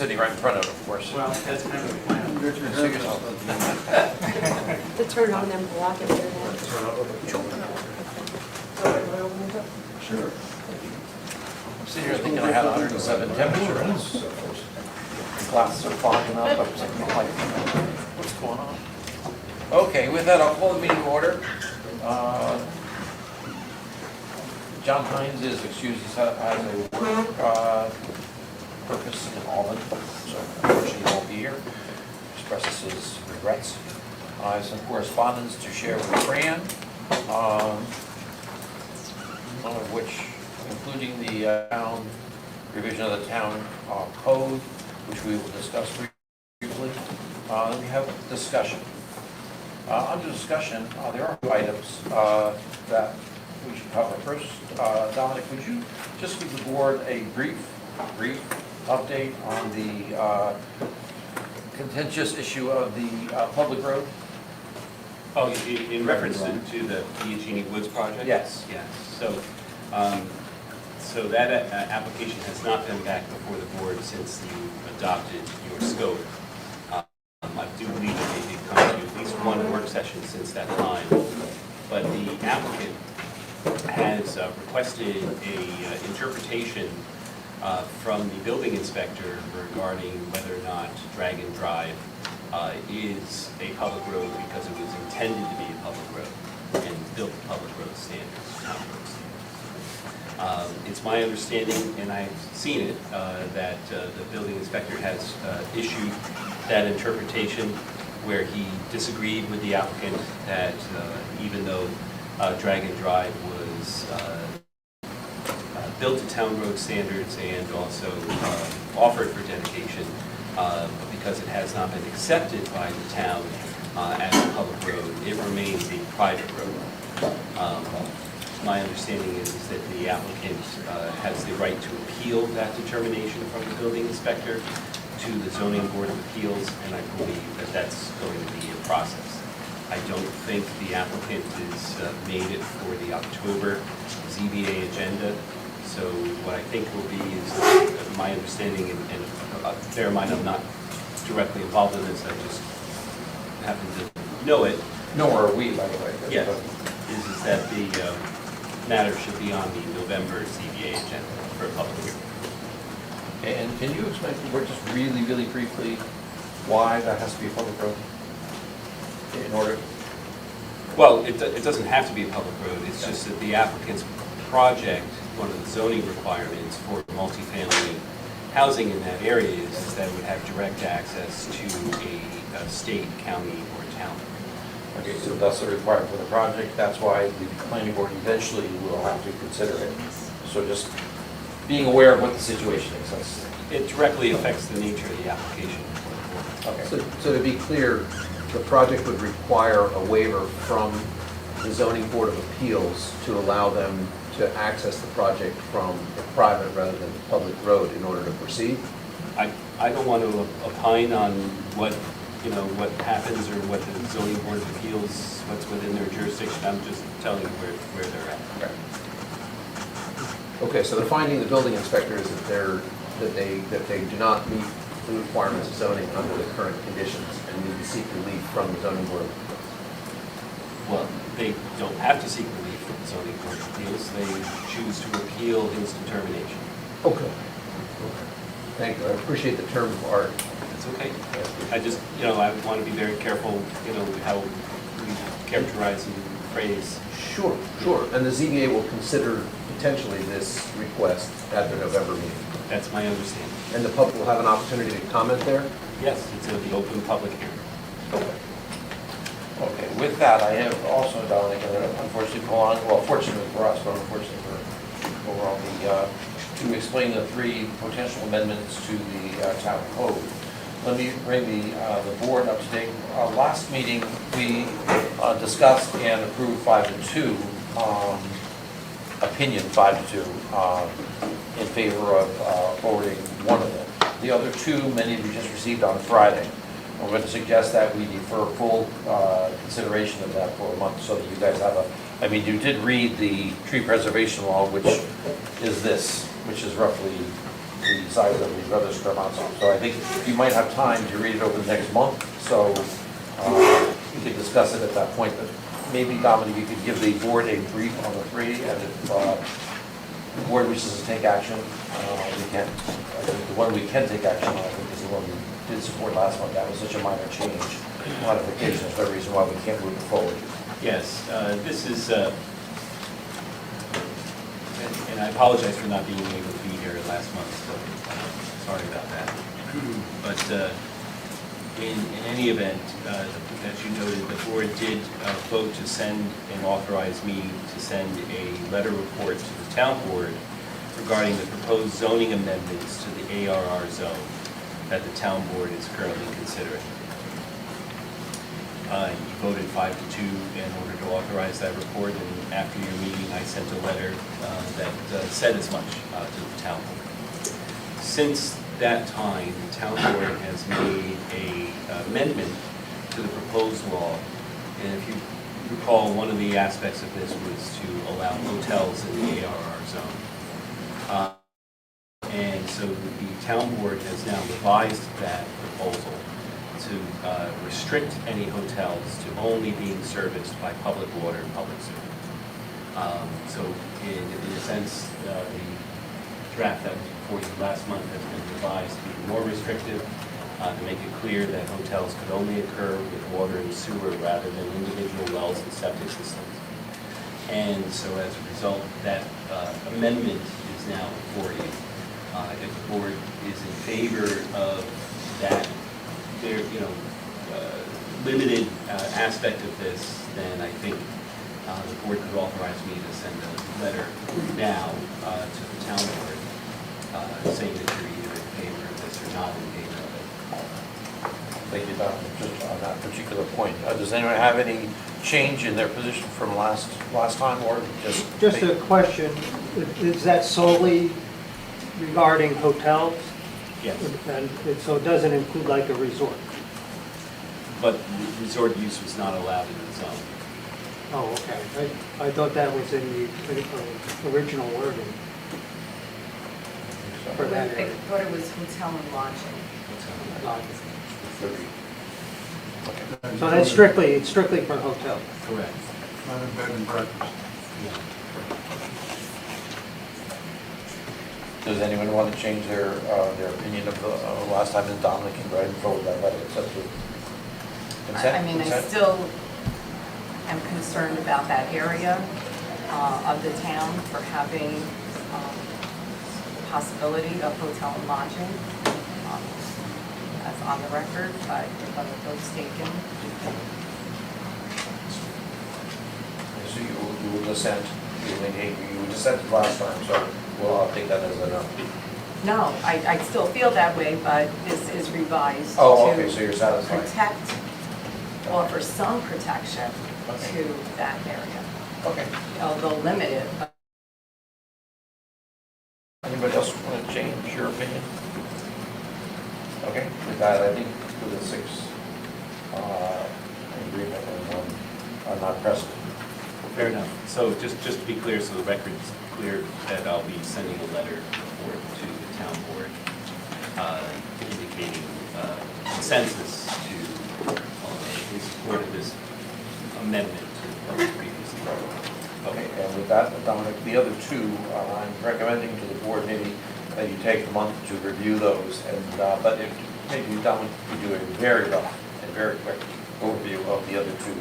sitting right in front of it, of course. Well, that's kind of the plan. So yourself. To turn on them, block it. Sure. I'm sitting here thinking I had 107 temperature. The glasses are fogging up. I'm thinking, like, what's going on? Okay, with that, I'll call the meeting to order. John Hines is excused, he has a work purpose in Albany, so unfortunately he won't be here. Expresses his regrets. I have some correspondence to share with Fran, one of which, including the town revision of the town code, which we will discuss briefly. We have discussion. Under discussion, there are two items that we should cover. First, Dominic, would you just give the board a brief update on the contentious issue of the public road? Oh, in reference to the Piagini Woods project? Yes. Yes. So that application has not been back before the board since you adopted your scope. I do believe that they did come to at least one work session since that time. But the applicant has requested a interpretation from the building inspector regarding whether or not Dragon Drive is a public road because it was intended to be a public road and built to public road standards, town road standards. It's my understanding, and I've seen it, that the building inspector has issued that interpretation where he disagreed with the applicant that even though Dragon Drive was built to town road standards and also offered for dedication, but because it has not been accepted by the town as a public road, it remains a private road. My understanding is that the applicant has the right to appeal that determination from the building inspector to the zoning board of appeals, and I believe that that's going to be a process. I don't think the applicant has made it for the October ZBA agenda. So what I think will be is my understanding, and bear in mind I'm not directly involved in this, I just happen to know it. Nor are we, by the way. Yes, is that the matter should be on the November ZBA agenda for a public hearing. And can you explain to the board just really, really briefly why that has to be a public road? In order? Well, it doesn't have to be a public road, it's just that the applicant's project, one of the zoning requirements for multifamily housing in that area is that it would have direct access to a state, county, or town. Okay, so that's the requirement for the project, that's why the planning board eventually will have to consider it. So just being aware of what the situation is, that's, It directly affects the nature of the application. okay. So to be clear, the project would require a waiver from the zoning board of appeals to allow them to access the project from the private rather than the public road in order to proceed? I don't want to opine on what happens or what the zoning board of appeals, what's within their jurisdiction. I'm just telling you where they're at. Okay, so the finding of the building inspector is that they do not meet the requirements of zoning under the current conditions and need to seek relief from the zoning board of appeals. Well, they don't have to seek relief from the zoning board of appeals. They choose to appeal his determination. Okay. Thank you, I appreciate the term of art. That's okay. I just, I want to be very careful, how we characterize and phrase. Sure. And the ZBA will consider potentially this request at the November meeting. That's my understanding. And the public will have an opportunity to comment there? Yes, it's an open public hearing. Okay, with that, I have also, Dominic, unfortunately, fortunately for us, but unfortunately for overall, to explain the three potential amendments to the town code. Let me bring the board up to date. Last meeting, we discussed and approved 5-2, opinion 5-2, in favor of forwarding one of them. The other two, many of you just received on Friday. I'm going to suggest that we defer full consideration of that for a month so that you guys have you did read the tree preservation law, which is this, which is roughly the size of the other square miles. So I think you might have time to read it over the next month, so we could discuss it at that point. But maybe, Dominic, you could give the board a brief on the three, and if the board wishes to take action, we can. I think the one we can take action on, I think, is the one we did support last month. That was such a minor change, modification, there's no reason why we can't move it forward. Yes, this is, and I apologize for not being able to be here last month, so sorry about that. But in any event, as you noted, the board did vote to send and authorize me to send a letter report to the town board regarding the proposed zoning amendments to the ARR zone that the town board is currently considering. You voted 5-2 in order to authorize that report, and after your meeting, I sent a letter that said as much to the town board. Since that time, the town board has made an amendment to the proposed law, and if you recall, one of the aspects of this was to allow hotels in the ARR zone. And so the town board has now revised that proposal to restrict any hotels to only being serviced by public water and public sewer. So in a sense, the draft that was before you last month has been revised to be more restrictive, to make it clear that hotels could only occur with water and sewer rather than individual wells and septic systems. And so as a result, that amendment is now before you. If the board is in favor of that, limited aspect of this, then I think the board could authorize me to send a letter now to the town board saying that you're either in favor of this or not in favor of it. Thank you, Don. Just on that particular point, does anyone have any change in their position from last time, or just? Just a question, is that solely regarding hotels? Yes, And so it doesn't include like a resort? but resort use was not allowed in the zone. Oh, okay. I thought that was in the original wording for that I area. thought it was hotel and lodging. So that's strictly for hotels? Correct. Not a bed and breakfast. Yeah. Does anyone want to change their opinion of the last time, and Dominic can go ahead and forward that letter, except with consent? I mean, I Consent? still am concerned about that area of the town for having the possibility of hotel and lodging. That's on the record, but if I'm not mistaken. So you will dissent, you dissented last time, so we'll take that as a no. No, I still feel that way, but this is revised Oh, okay, so to you're satisfied. protect, offer some protection Okay. to that area, Okay. although limited. But Anybody else want to change your opinion? Okay, with that, I think with the six, agreement on not present. Fair enough. So just to be clear, so the record's clear, that I'll be sending a letter to the town board indicating consensus to in support of this amendment to the previous law. Okay, and with that, Dominic, the other two, I'm recommending to the board maybe that you take a month to review those, and, but if, maybe Dominic could do a very rough and very quick overview of the other two.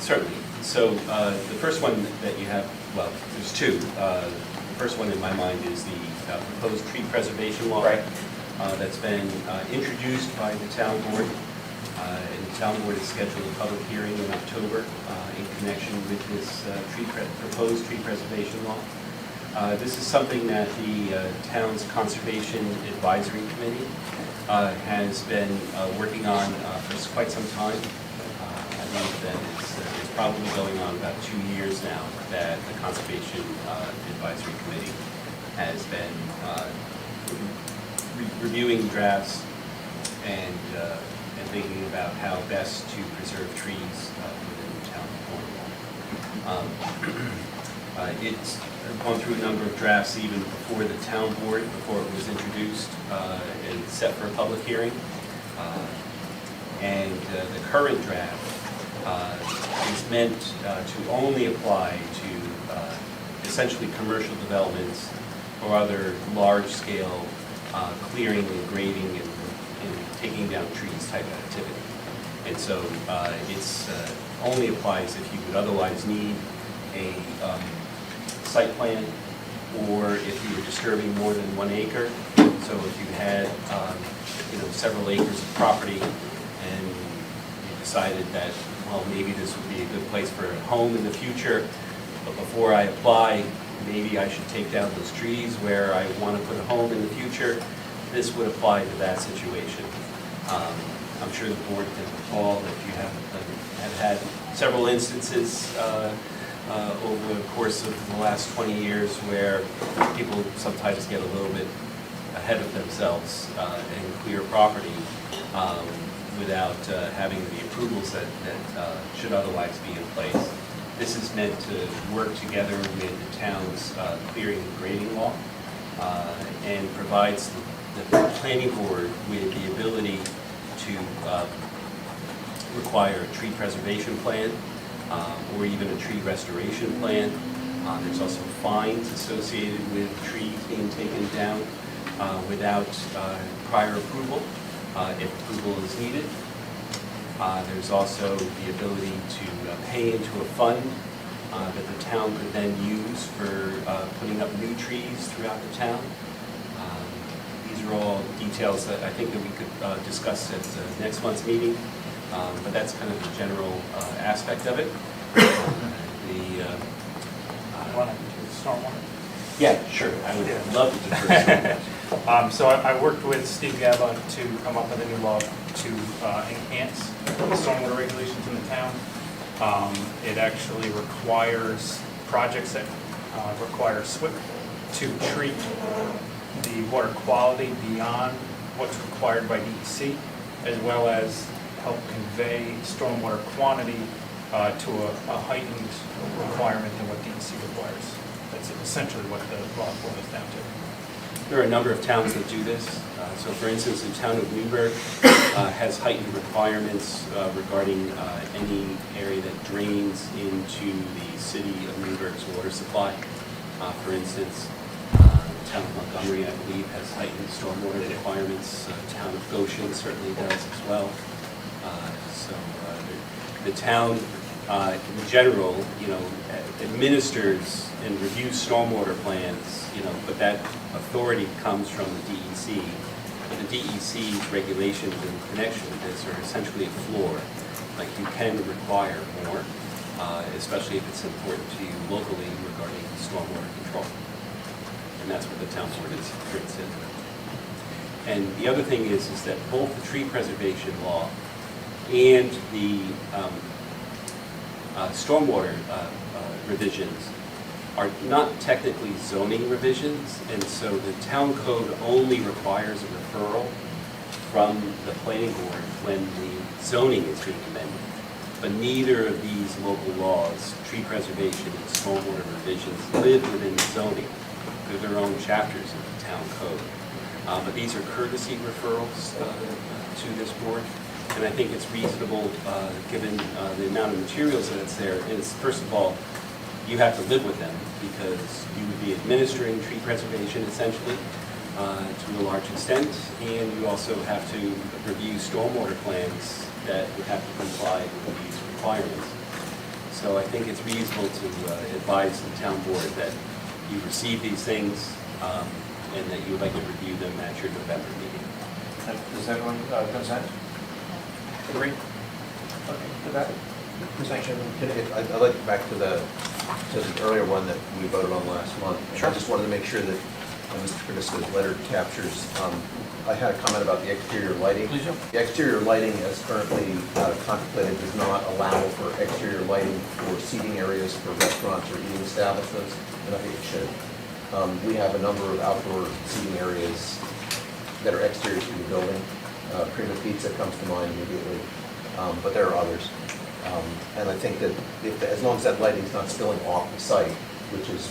Certainly. So the first one that you have, well, there's two. The first one in my mind is the proposed tree preservation law. Right. That's been introduced by the town board. And the town board has scheduled a public hearing in October in connection with this proposed tree preservation law. This is something that the town's Conservation Advisory Committee has been working on for quite some time. I think that it's probably going on about 2 years now that the Conservation Advisory Committee has been reviewing drafts and thinking about how best to preserve trees within the town of Cornwall. It's I've gone through a number of drafts even before the town board, before it was introduced and set for a public hearing. And the current draft is meant to only apply to essentially commercial developments or other large-scale clearing and grading and taking down trees type activity. And so it's only applies if you would otherwise need a site plan, or if you were disturbing more than 1 acre. So if you had, several acres of property and you decided that, well, maybe this would be a good place for a home in the future, but before I apply, maybe I should take down those trees where I want to put a home in the future, this would apply to that situation. I'm sure the board can recall that you have had several instances over the course of the last 20 years where people sometimes get a little bit ahead of themselves and clear property without having the approvals that should otherwise be in place. This is meant to work together with the town's clearing and grading law and provides the planning board with the ability to require a tree preservation plan or even a tree restoration plan. There's also fines associated with trees being taken down without prior approval, if approval is needed. There's also the ability to pay into a fund that the town could then use for putting up new trees throughout the town. These are all details that I think that we could discuss at next month's meeting, but that's kind of the general aspect of it. Want to do stormwater? Yeah, sure, I would love to defer. So I worked with Steve Gaba to come up with a new law to enhance the stormwater regulations in the town. It actually requires projects that require SWIP to treat the water quality beyond what's required by DEC, as well as help convey stormwater quantity to a heightened requirement than what DEC requires. That's essentially what the law boils down to. There are a number of towns that do this. So for instance, the town of Newburgh has heightened requirements regarding any area that drains into the city of Newburgh's water supply. For instance, the town of Montgomery, I believe, has heightened stormwater requirements. Town of Goshen certainly does as well. So the town in general, administers and reviews stormwater plans, but that authority comes from the DEC. And the DEC's regulations in connection with this are essentially a floor. Like, you can require more, especially if it's important to you locally regarding stormwater control. And that's what the town board is fits into. And the other thing is that both the tree preservation law and the stormwater revisions are not technically zoning revisions, and so the town code only requires a referral from the planning board when the zoning is being amended. But neither of these local laws, tree preservation and stormwater revisions, live within the zoning. They're their own chapters of the town code. But these are courtesy referrals to this board. And I think it's reasonable, given the amount of materials that's there. And it's, first of all, you have to live with them because you would be administering tree preservation essentially to a large extent. And you also have to review stormwater plans that would have to comply with these requirements. So I think it's reasonable to advise the town board that you receive these things and that you would like to review them at your November meeting. Does everyone consent? Agree? Okay, with that. Ms. Chairman? I'd like to go back to the earlier one that we voted on last month. Sure. I just wanted to make sure that Mr. Kudis's letter captures, I had a comment about the exterior lighting. Please do. The exterior lighting as currently contemplated does not allow for exterior lighting for seating areas for restaurants or eating establishments, and I think it should. We have a number of outdoor seating areas that are exterior to the building. Prima Pizza comes to mind immediately, but there are others. And I think that as long as that lighting is not spilling off the site, which is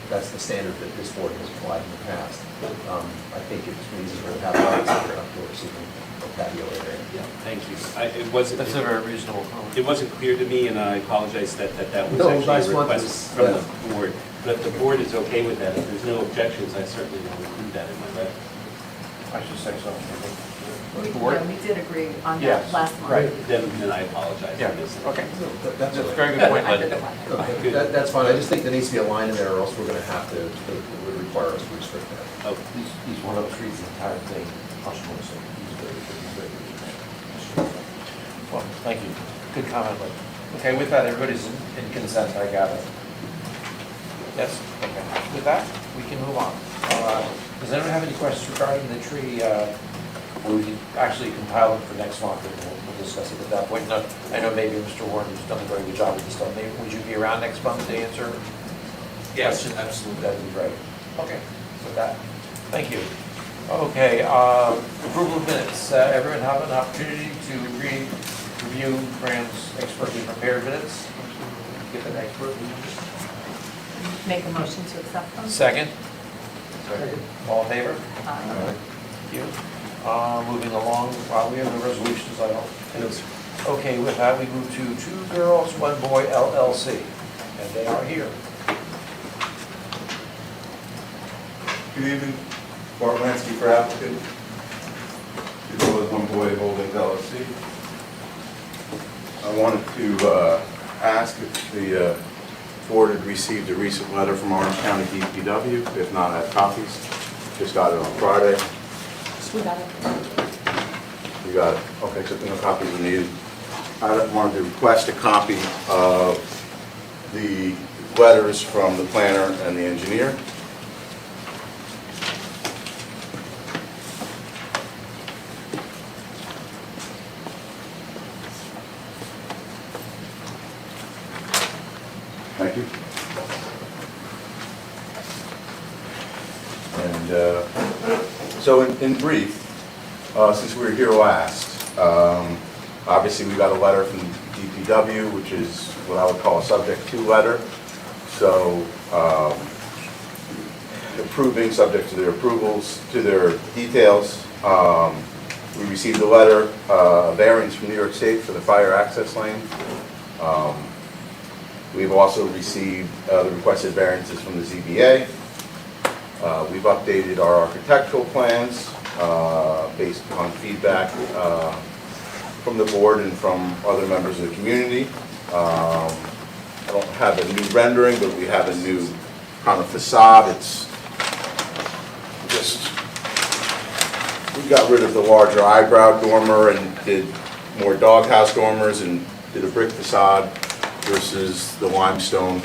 that's the standard that this board has applied in the past. I think it's reasonable to have lights that are outdoor seating or patio area. Yeah, thank you. It wasn't, That's a very reasonable comment. it wasn't clear to me, and I apologize that was No, actually last a month request was- from the board. But if the board is okay with that, if there's no objections, I certainly will include that in my letter. I should say so. We, Board? yeah, we did agree on Yes, that last month. right. Then I apologize Yeah, for this. okay. That's That's a okay. very good point, I did Linda. the one. Okay, that's fine, I just think there needs to be a line in there, or else we're gonna have to, it would require us to restrict that. Oh, He's one of the trees, the entire thing, Hushman, so he's very. Well, thank you. Good comment, Linda. Okay, with that, everybody's in consent, I gather. Yes, okay. With that, we can move on. Does anyone have any questions regarding the tree? We can actually compile them for next month, and we'll discuss it at that point. No, I know maybe Mr. Warren has done a very good job with this stuff. Maybe, would you be around next month to answer? Yes, questions? absolutely. That'd be great. Okay, with that, thank you. Okay, approval of minutes. Everyone have an opportunity to review Graham's expertly prepared minutes? Get the expert. Make a motion to accept them? Second? Second. All in favor? Aye. Thank you. Moving along, we have the resolutions, I don't. Okay, with that, we move to Two Girls, One Boy LLC, and they are here. Good evening, Bart Lansky for applicant. Two Girls, One Boy Holdings LLC. I wanted to ask if the board had received a recent letter from Orange County DPW. If not, I have copies. Just got it on Friday. We got it. You got it. Okay, so no copies are needed. I wanted to request a copy of the letters from the planner and the engineer. Thank you. And so in brief, since we were here last, obviously we got a letter from DPW, which is what I would call a subject to letter. So approving, subject to their approvals, to their details. We received a letter, variance from New York State for the fire access lane. We've also received the requested variances from the ZBA. We've updated our architectural plans based upon feedback from the board and from other members of the community. I don't have a new rendering, but we have a new kind of facade. It's just, we got rid of the larger eyebrow dormer and did more doghouse dormers and did a brick facade versus the limestone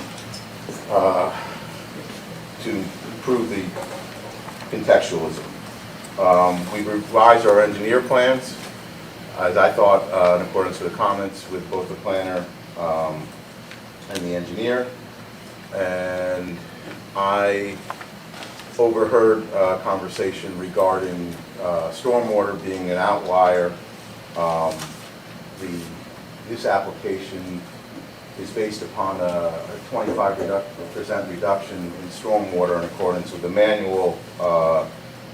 to improve the contextualism. We revised our engineer plans, as I thought, in accordance with the comments with both the planner and the engineer. And I overheard a conversation regarding stormwater being an outlier. This application is based upon a 25% reduction in stormwater in accordance with the manual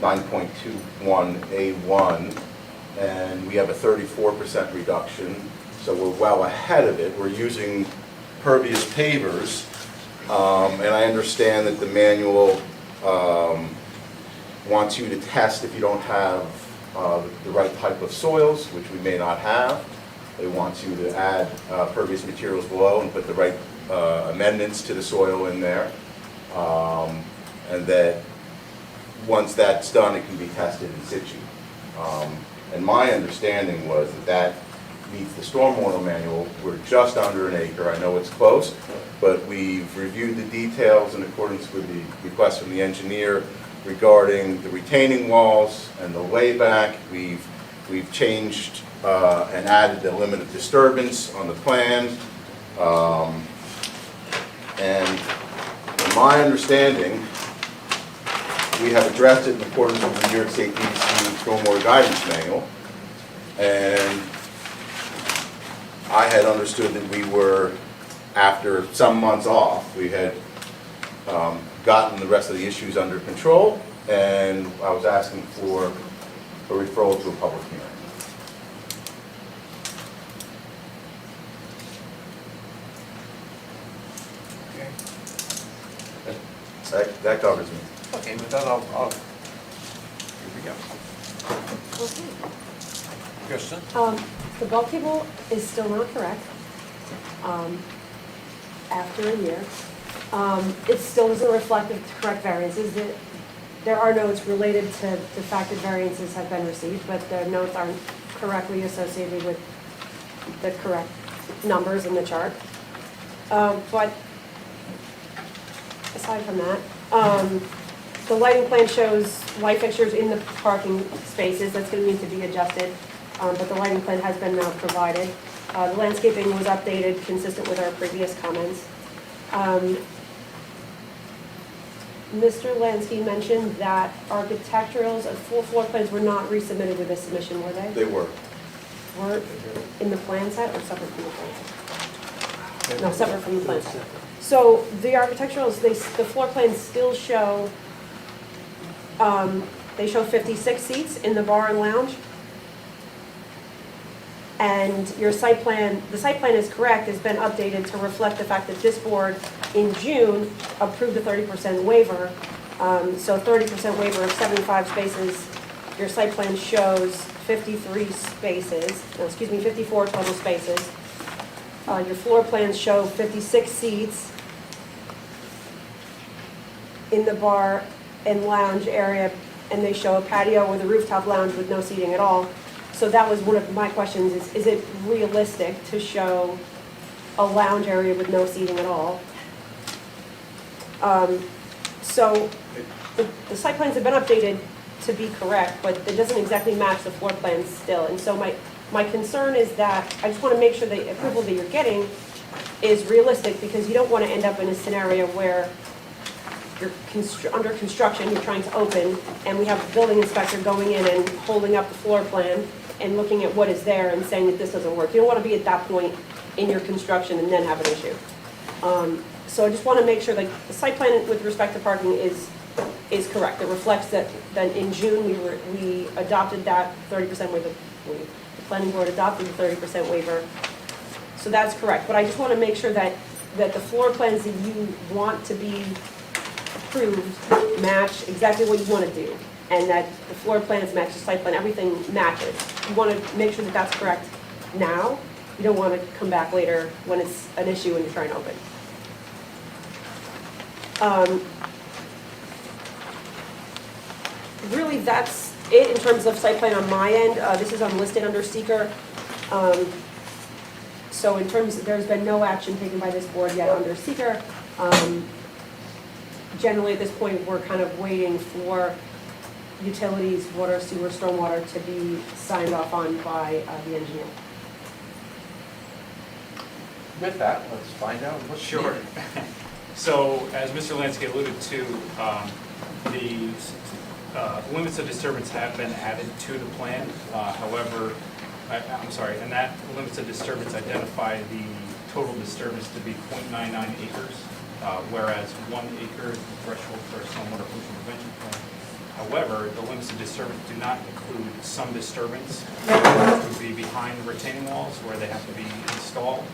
9.21A1, and we have a 34% reduction, so we're well ahead of it. We're using pervious pavers, and I understand that the manual wants you to test if you don't have the right type of soils, which we may not have. They want you to add pervious materials below and put the right amendments to the soil in there. And that once that's done, it can be tested in situ. And my understanding was that that meets the stormwater manual. We're just under an acre. I know it's close, but we've reviewed the details in accordance with the request from the engineer regarding the retaining walls and the layback. We've changed and added the limit of disturbance on the plan. And in my understanding, we have addressed it in accordance with the New York State DEC Stormwater Guidance Manual. And I had understood that we were, after some months off, we had gotten the rest of the issues under control, and I was asking for a referral to a public hearing. That covers me. Okay, with that, I'll, here we go. Kristen? The bulk table is still not correct, after a year. It still doesn't reflect the correct variances. There are notes related to the fact that variances have been received, but the notes aren't correctly associated with the correct numbers in the chart. But aside from that, the lighting plan shows light fixtures in the parking spaces. That's going to need to be adjusted, but the lighting plan has been now provided. The landscaping was updated consistent with our previous comments. Mr. Lansky mentioned that architecturals of full floor plans were not resubmitted with this submission, were they? They were. Were in the plan set or separate from the plan set? No, separate from the plan set. So the architecturals, the floor plans still show, they show 56 seats in the bar and lounge. And your site plan, the site plan is correct, has been updated to reflect the fact that this board in June approved a 30% waiver. So 30% waiver of 75 spaces. Your site plan shows 53 spaces, 54 total spaces. Your floor plans show 56 seats in the bar and lounge area, and they show a patio with a rooftop lounge with no seating at all. So that was one of my questions, is it realistic to show a lounge area with no seating at all? So the site plans have been updated to be correct, but it doesn't exactly match the floor plans still. And so my concern is that I just want to make sure the approval that you're getting is realistic, because you don't want to end up in a scenario where you're under construction, you're trying to open, and we have the building inspector going in and holding up the floor plan and looking at what is there and saying that this doesn't work. You don't want to be at that point in your construction and then have an issue. So I just want to make sure that the site plan with respect to parking is correct. It reflects that in June we adopted that 30% waiver. The planning board adopted the 30% waiver. So that's correct. But I just want to make sure that the floor plans that you want to be approved match exactly what you want to do, and that the floor plans match the site plan, everything matches. You want to make sure that that's correct now. You don't want to come back later when it's an issue and you're trying to open. Really, that's it in terms of site plan on my end. This is unlisted under seeker. So in terms, there's been no action taken by this board yet under seeker. Generally, at this point, we're kind of waiting for utilities, water, sewer, stormwater to be signed off on by the engineer. With that, let's find out what's Sure. needed. So, as Mr. Lansky alluded to, the limits of disturbance have been added to the plan. However, and that limits of disturbance identify the total disturbance to be 0.99 acres, whereas 1 acre is the threshold for a stormwater pollution prevention plan. However, the limits of disturbance do not include some disturbance, which would be behind the retaining walls where they have to be installed,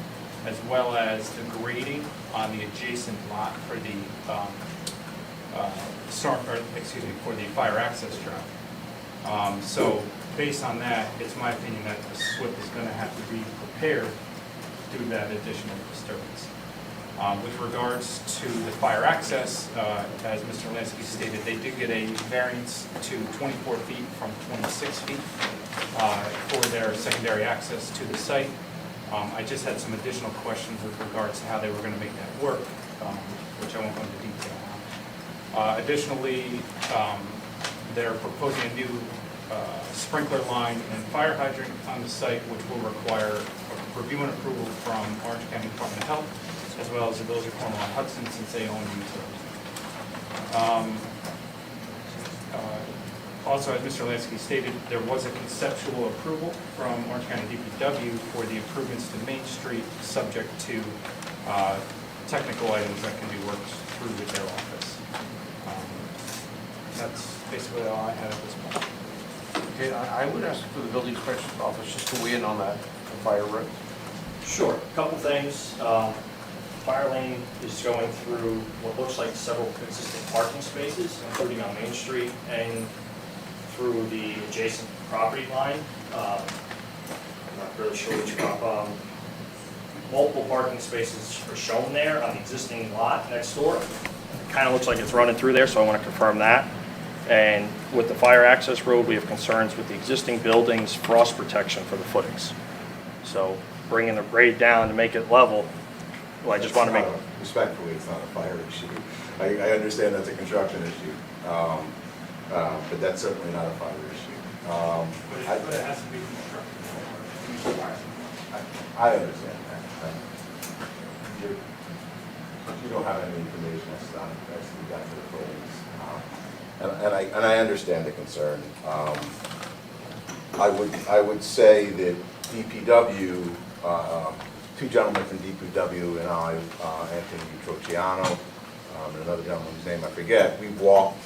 as well as the grading on the adjacent lot for the for the fire access drive. So based on that, it's my opinion that the SWIP is going to have to be prepared to do that additional disturbance. With regards to the fire access, as Mr. Lansky stated, they did get a variance to 24 feet from 26 feet for their secondary access to the site. I just had some additional questions with regards to how they were going to make that work, which I won't go into detail on. Additionally, they're proposing a new sprinkler line and fire hydrant on the site, which will require review and approval from Orange County Department of Health, as well as the Village of Cornwall and Hudson, since they own the utilities. Also, as Mr. Lansky stated, there was a conceptual approval from Orange County DPW for the improvements to Main Street, subject to technical items that can be worked through with their office. That's basically all I had at this point. Okay, I would ask for the building inspector's office just to weigh in on that, the fire risk. Sure, a couple things. Fire lane is going through what looks like several existing parking spaces, including on Main Street and through the adjacent property line. I'm not really sure which prop. Multiple parking spaces are shown there on the existing lot next door. It kind of looks like it's running through there, so I want to confirm that. And with the fire access road, we have concerns with the existing buildings, frost protection for the footings. So bringing the grade down to make it level, well, I just want to make. Respectfully, it's not a fire issue. I understand that's a construction issue, but that's certainly not a fire issue. But it has to be constructed. I understand that. You don't have any information as to that to the footings. And I understand the concern. I would say that DPW, two gentlemen from DPW and I, Anthony Trociano, and another gentleman whose name I forget, we walked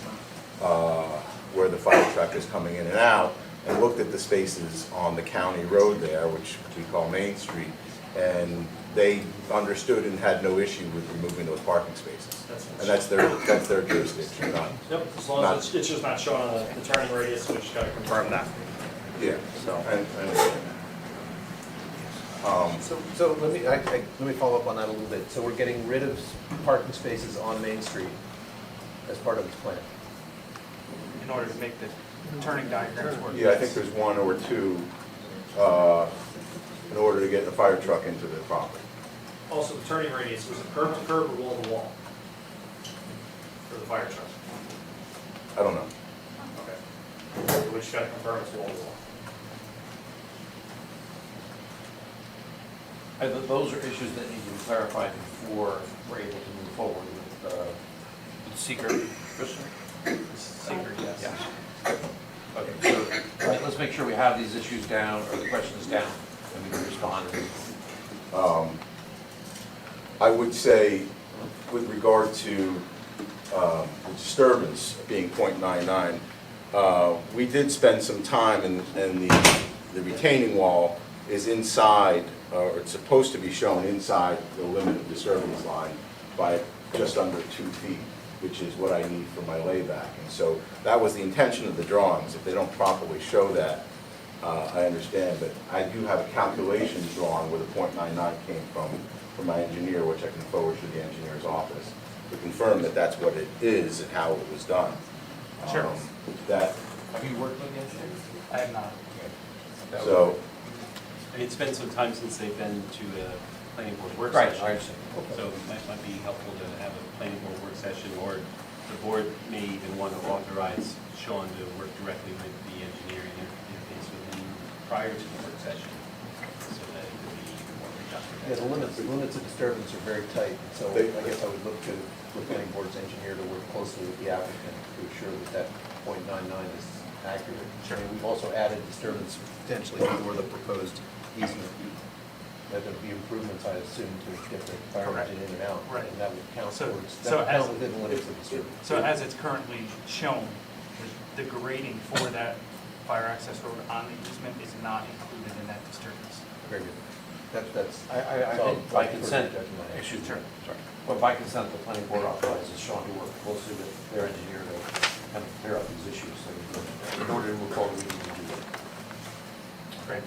where the fire truck is coming in and out and looked at the spaces on the county road there, which we call Main Street, and they understood and had no issue with removing those parking spaces. And that's their jurisdiction, not. Yep, as long as it's just not shown on the turning radius, we just got to confirm that. Yeah, So. I understand that. So let me follow up on that a little bit. So we're getting rid of parking spaces on Main Street as part of this plan. In order to make the turning diagrams work. Yeah, I think there's one or two in order to get the fire truck into the property. Also, the turning radius, was it curb to curb or wall to wall for the fire truck? I don't know. Okay. So we just got to confirm it's wall to wall. Those are issues that need to be clarified before we're able to move forward with seeker. Kristen? Secret, yes. Yeah. Okay, so let's make sure we have these issues down, or the questions down, and we can respond. I would say, with regard to the disturbance being .99, we did spend some time, and the retaining wall is inside, or it's supposed to be shown inside the limit of disturbance line by just under 2 feet, which is what I need for my layback. And so that was the intention of the drawings. If they don't properly show that, I understand, but I do have a calculation drawn where the .99 came from my engineer, which I can forward to the engineer's office to confirm that that's what it is and how it was done. Sure. That, Have you worked with the engineer? I have not. so, And it's been some time since they've been to a planning board work Right, session. I understand. So that might be helpful to have a planning board work session, or the board may even want to authorize Sean to work directly with the engineering interface with him prior to the work session, so that it could be even more productive. Yeah, the limits of disturbance are very tight, so I guess I would look to the planning board's engineer to work closely with the applicant to ensure that that .99 is accurate. I mean, we've also added disturbance potentially for the proposed easement. That there'd be improvements, I assume, to get the fire Correct. engine in and out. Right. And that would count So- towards, so that would count as- within the limits of disturbance. So as it's currently shown, the grading for that fire access road on the easement is not included in that disturbance. Very good. That's. I so think by I'll consent, defer to judgment. excuse me, sorry, but by consent, the planning board authorizes Sean to work closely with their engineer to kind of clear up these issues. So in order to move forward, we need to do that. Great.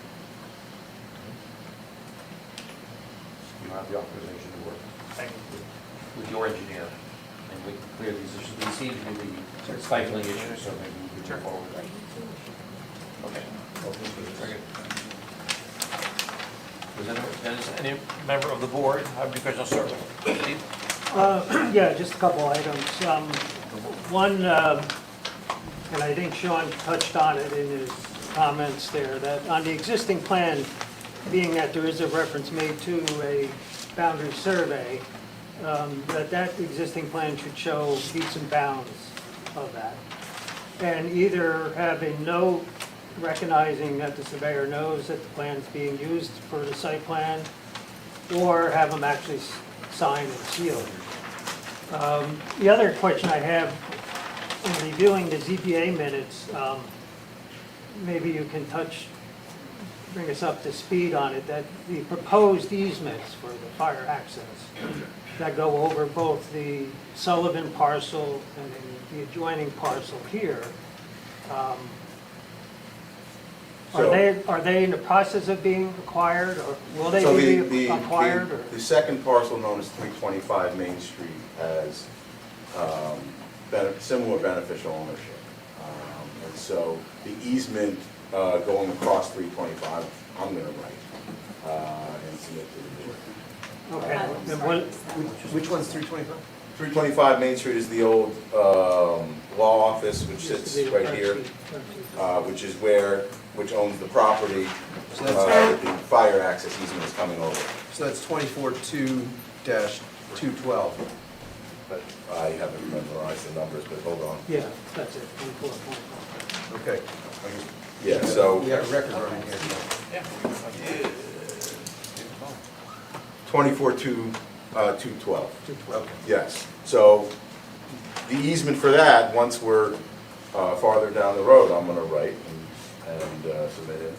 You have the authorization to work Thank you. with your engineer, and we can clear these issues. These seem to be the stifling issues, so maybe we can move forward. Okay. Very good. Does any member of the board have any questions? I'll start with Steve. Yeah, just a couple items. One, and I think Sean touched on it in his comments there, that on the existing plan, being that there is a reference made to a boundary survey, that existing plan should show meets and bounds of that. And either have a note recognizing that the surveyor knows that the plan's being used for the site plan, or have them actually sign and seal it. The other question I have, in reviewing the ZBA minutes, maybe you can bring us up to speed on it, that the proposed easements for the fire access that go over both the Sullivan parcel and then the adjoining parcel here, are they in the process of being acquired, or will they So be acquired? Or? the second parcel, known as 325 Main Street, has similar beneficial ownership. And so the easement going across 325, I'm going to write and submit to the board. Okay. And what, Which one's 325? 325 Main Street is the old law office, which sits right here, which owns the property. So that's- The fire access easement is coming over. So that's 24-2-212. But I haven't memorized the numbers, but hold on. yeah, that's it, 24.5. Okay. Yeah, so We have a record running here. 24-2-212. 212. Yes. So the easement for that, once we're farther down the road, I'm going to write and submit it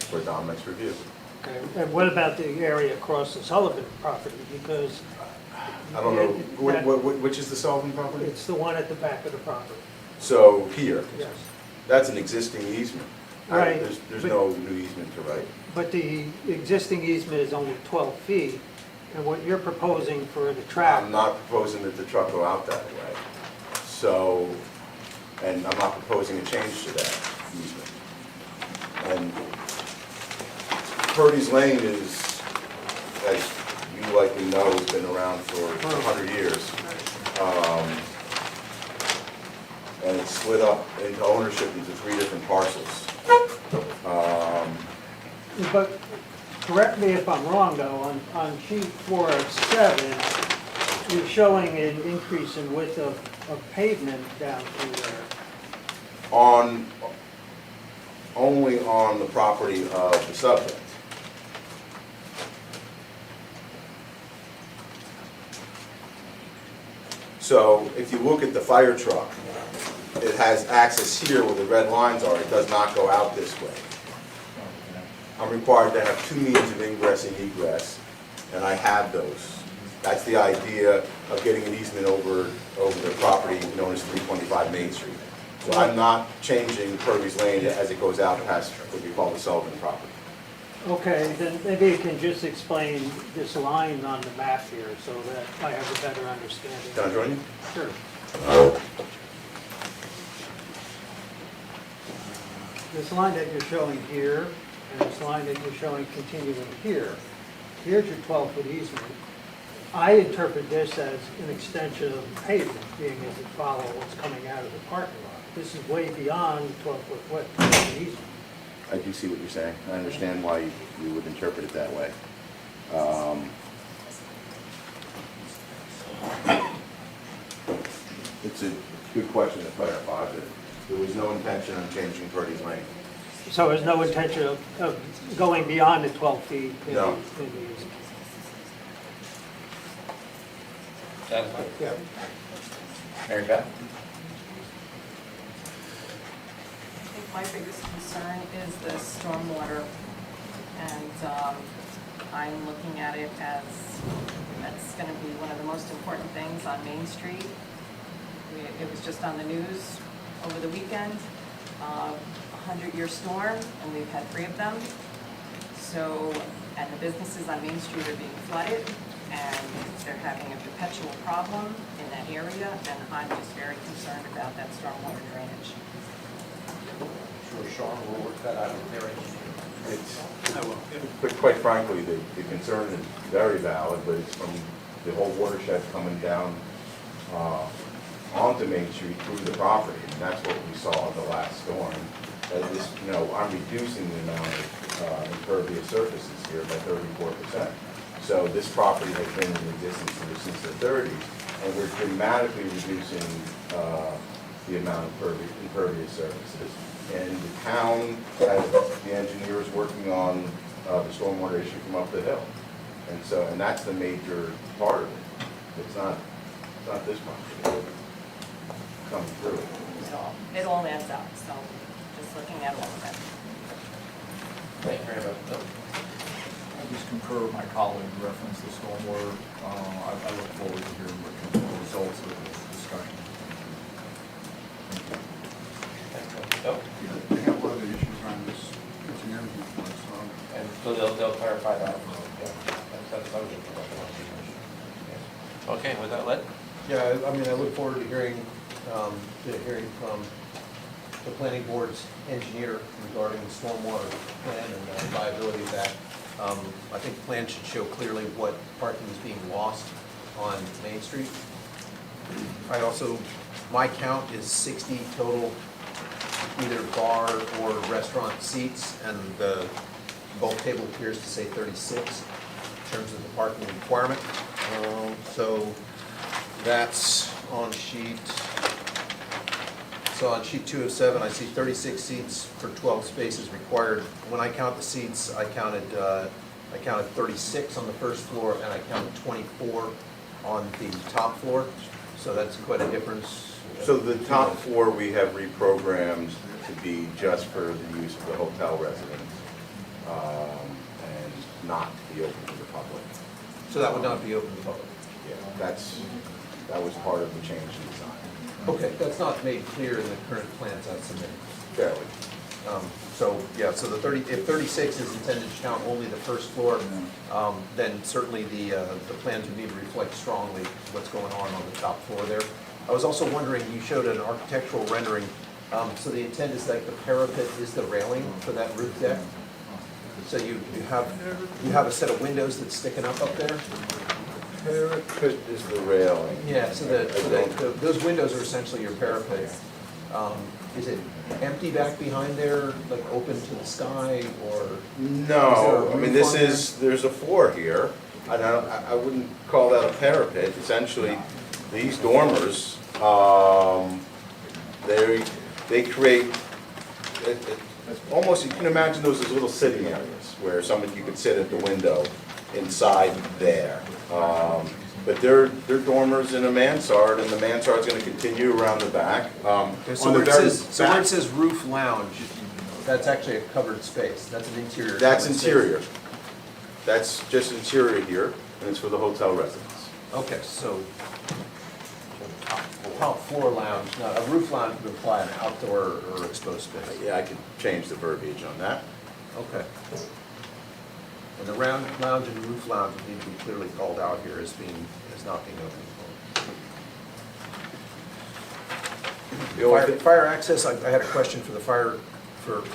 for Dominic's review. Okay. And what about the area across the Sullivan property? Because I don't know, which is the Sullivan property? it's the one at the back of the property. So here, Yes. that's an existing easement. Right. There's But- no new easement to write. But the existing easement is only 12 feet, and what you're proposing for the track, I'm not proposing that the truck go out that way. So, and I'm not proposing a change to that easement. And Purdy's Lane is, as you likely know, has been around for 100 years. And it's split up into ownership into 3 different parcels. but correct me if I'm wrong though, on sheet 4 of 7, you're showing an increase in width of pavement down through there. Only on the property of the subject. So if you look at the fire truck, it has access here where the red lines are. It does not go out this way. I'm required to have 2 means of ingress and egress, and I have those. That's the idea of getting an easement over the property known as 325 Main Street. So I'm not changing Purdy's Lane as it goes out past what we call the Sullivan property. Okay, then maybe you can just explain this line on the map here so that I have a better understanding. Can I join you? Sure. This line that you're showing here, and this line that you're showing continuing here, here's your 12-foot easement. I interpret this as an extension of pavement, being as it follows what's coming out of the parking lot. This is way beyond 12-foot width of the easement. I do see what you're saying. I understand why you would interpret it that way. It's a good question to clarify, but there was no intention of changing Purdy's Lane. So there's no intention of going beyond the 12 feet in No. the easement? Satisfied? Yeah. Mary Beth? I think my biggest concern is the stormwater, and I'm looking at it as, that's gonna be one of the most important things on Main Street. It was just on the news over the weekend, 100-year storm, and we've had 3 of them. So, and the businesses on Main Street are being flooded, and they're having a perpetual problem in that area, and I'm just very concerned about that stormwater drainage. Sure, Sean will work that out with their engineer. But quite frankly, the concern is very valid, but it's from the whole watershed coming down onto Main Street through the property, and that's what we saw in the last storm. This, I'm reducing the amount of impervious surfaces here by 34%. So this property has been in existence since the 30s, and we're dramatically reducing the amount of impervious surfaces. And the town has the engineers working on the stormwater issue from up the hill. And that's the major part of it. It's not this much. It'll come through. It all adds up, so just looking at all of it. Thank you very much. Bill. I just concur with my colleague in reference to stormwater. I look forward to hearing what the results of this discussion. Thanks, Bill. They have a lot of issues around this engineering report, so And so they'll clarify that. Yeah, that's what I was looking for. Okay, with that, Led? Yeah, I mean, I look forward to hearing from the planning board's engineer regarding the stormwater plan and viability of that. I think the plan should show clearly what parking is being lost on Main Street. My count is 60 total, either bar or restaurant seats, and the bulk table appears to say 36 in terms of the parking requirement. So that's on sheet 207, I see 36 seats for 12 spaces required. When I count the seats, I counted 36 on the first floor, and I counted 24 on the top floor. So that's quite a difference. So the top floor we have reprogrammed to be just for the use of the hotel residents, and not to be open to the public. So that would not be open to the public. Yeah, that was part of the change in design. Okay, that's not made clear in the current plans I've submitted. Fairly. So the 30, if 36 is intended to count only the first floor, then certainly the plans would need to reflect strongly what's going on the top floor there. I was also wondering, you showed an architectural rendering, so the intent is that the parapet is the railing for that roof deck? So you have a set of windows that's sticking up there? Parapet is the railing. Yeah, so those windows are essentially your parapet. Is it empty back behind there, like open to the sky, or? No, I mean, roof on there? there's a floor here, and I wouldn't call that a parapet. Essentially, these dormers, they create, almost, you can imagine those as little sitting areas where you could sit at the window inside there. But they're dormers in a mansard, and the mansard's gonna continue around the back. Okay, so On the where very it back- says roof lounge, that's actually a covered space, that's an interior. That's covered space. interior. That's just interior here, and it's for the hotel residents. Okay, so top floor lounge, now a roof lounge would imply an outdoor or exposed space. Yeah, I could change the verbiage on that. Okay. And the round lounge and roof lounge would need to be clearly called out here as not being open. Fire access, I had a question for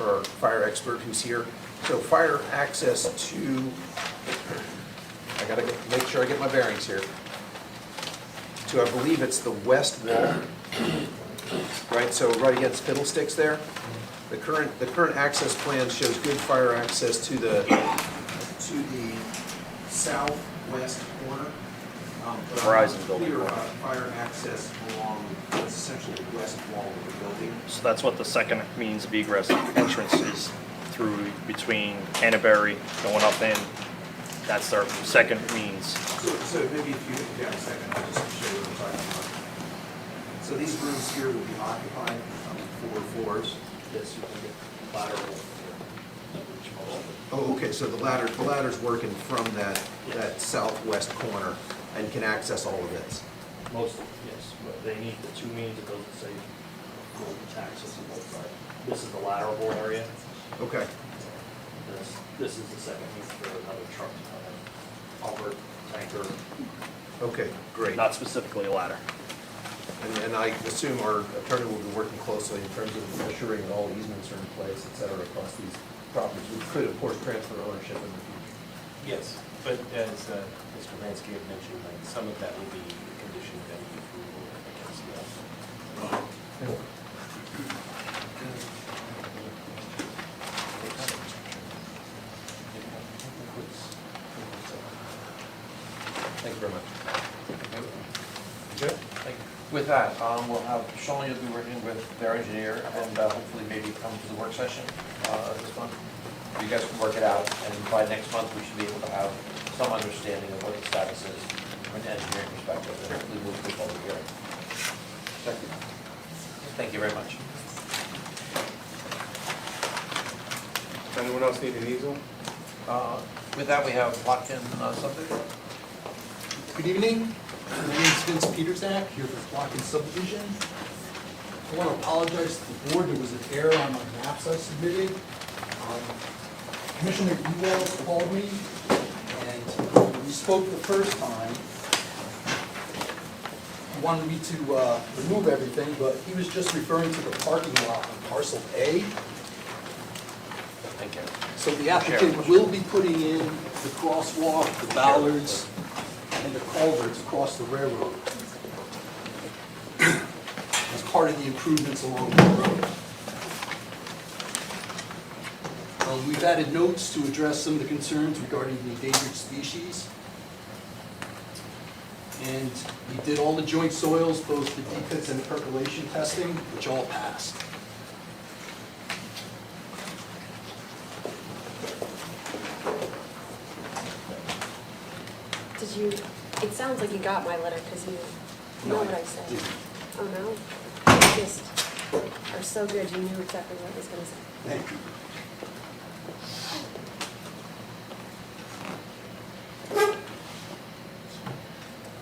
our fire expert who's here. So fire access to, I gotta make sure I get my bearings here. To, I believe it's the west wall, right? So right against Fiddlesticks there. The current access plan shows good fire access to the southwest corner. Verizon building. Clear fire access along, that's essentially the west wall of the building. So that's what the second means of egress entrance is, through between Canterbury going up in. That's our second means. So maybe if you, yeah, a second, I'll just show you what I'm talking about. So these rooms here will be occupied, 4 floors. Yes, you can get lateral. Oh, okay, so the ladder's working from that southwest corner and can access all of this. Most, yes, but they need the two means, it doesn't say full access on both sides. This is the lateral area, Okay, this is the second means for another truck, pumper, tanker. okay, great. Not specifically a ladder. And I assume our attorney will be working closely in terms of assuring that all easements are in place, et cetera, across these properties, which could, of course, transfer ownership in the future. Yes, but as Mr. Lansky had mentioned, like, some of that will be conditioned on the approval against the Thank you very much. Good. Thank you. With that, we'll have Sean, you'll be working with their engineer, and hopefully maybe come to the work session this month. We you guys can work it out, and by next month, we should be able to have some understanding of what the status is from an engineering perspective, and hopefully move to a public hearing. Thank you very much. Anyone else need an easel? With that, we have Plotkin subdivision. Good evening. My name is Vince Petersak, here for Plotkin Subdivision. I want to apologize to the board, there was an error on my maps I submitted. Commissioner Ewald called me, and when we spoke the first time, he wanted me to remove everything, but he was just referring to the parking lot on parcel A. Thank you. So the applicant will be putting in the crosswalk, the ballards, and the culverts across the railroad as part of the improvements along the road. We've added notes to address some of the concerns regarding the endangered species. And we did all the joint soils, both the defits and percolation testing, which all passed. Did you, it sounds like you got my letter because you know what I said. Oh, no? You just are so good, you knew exactly what I was going to say. Thank you.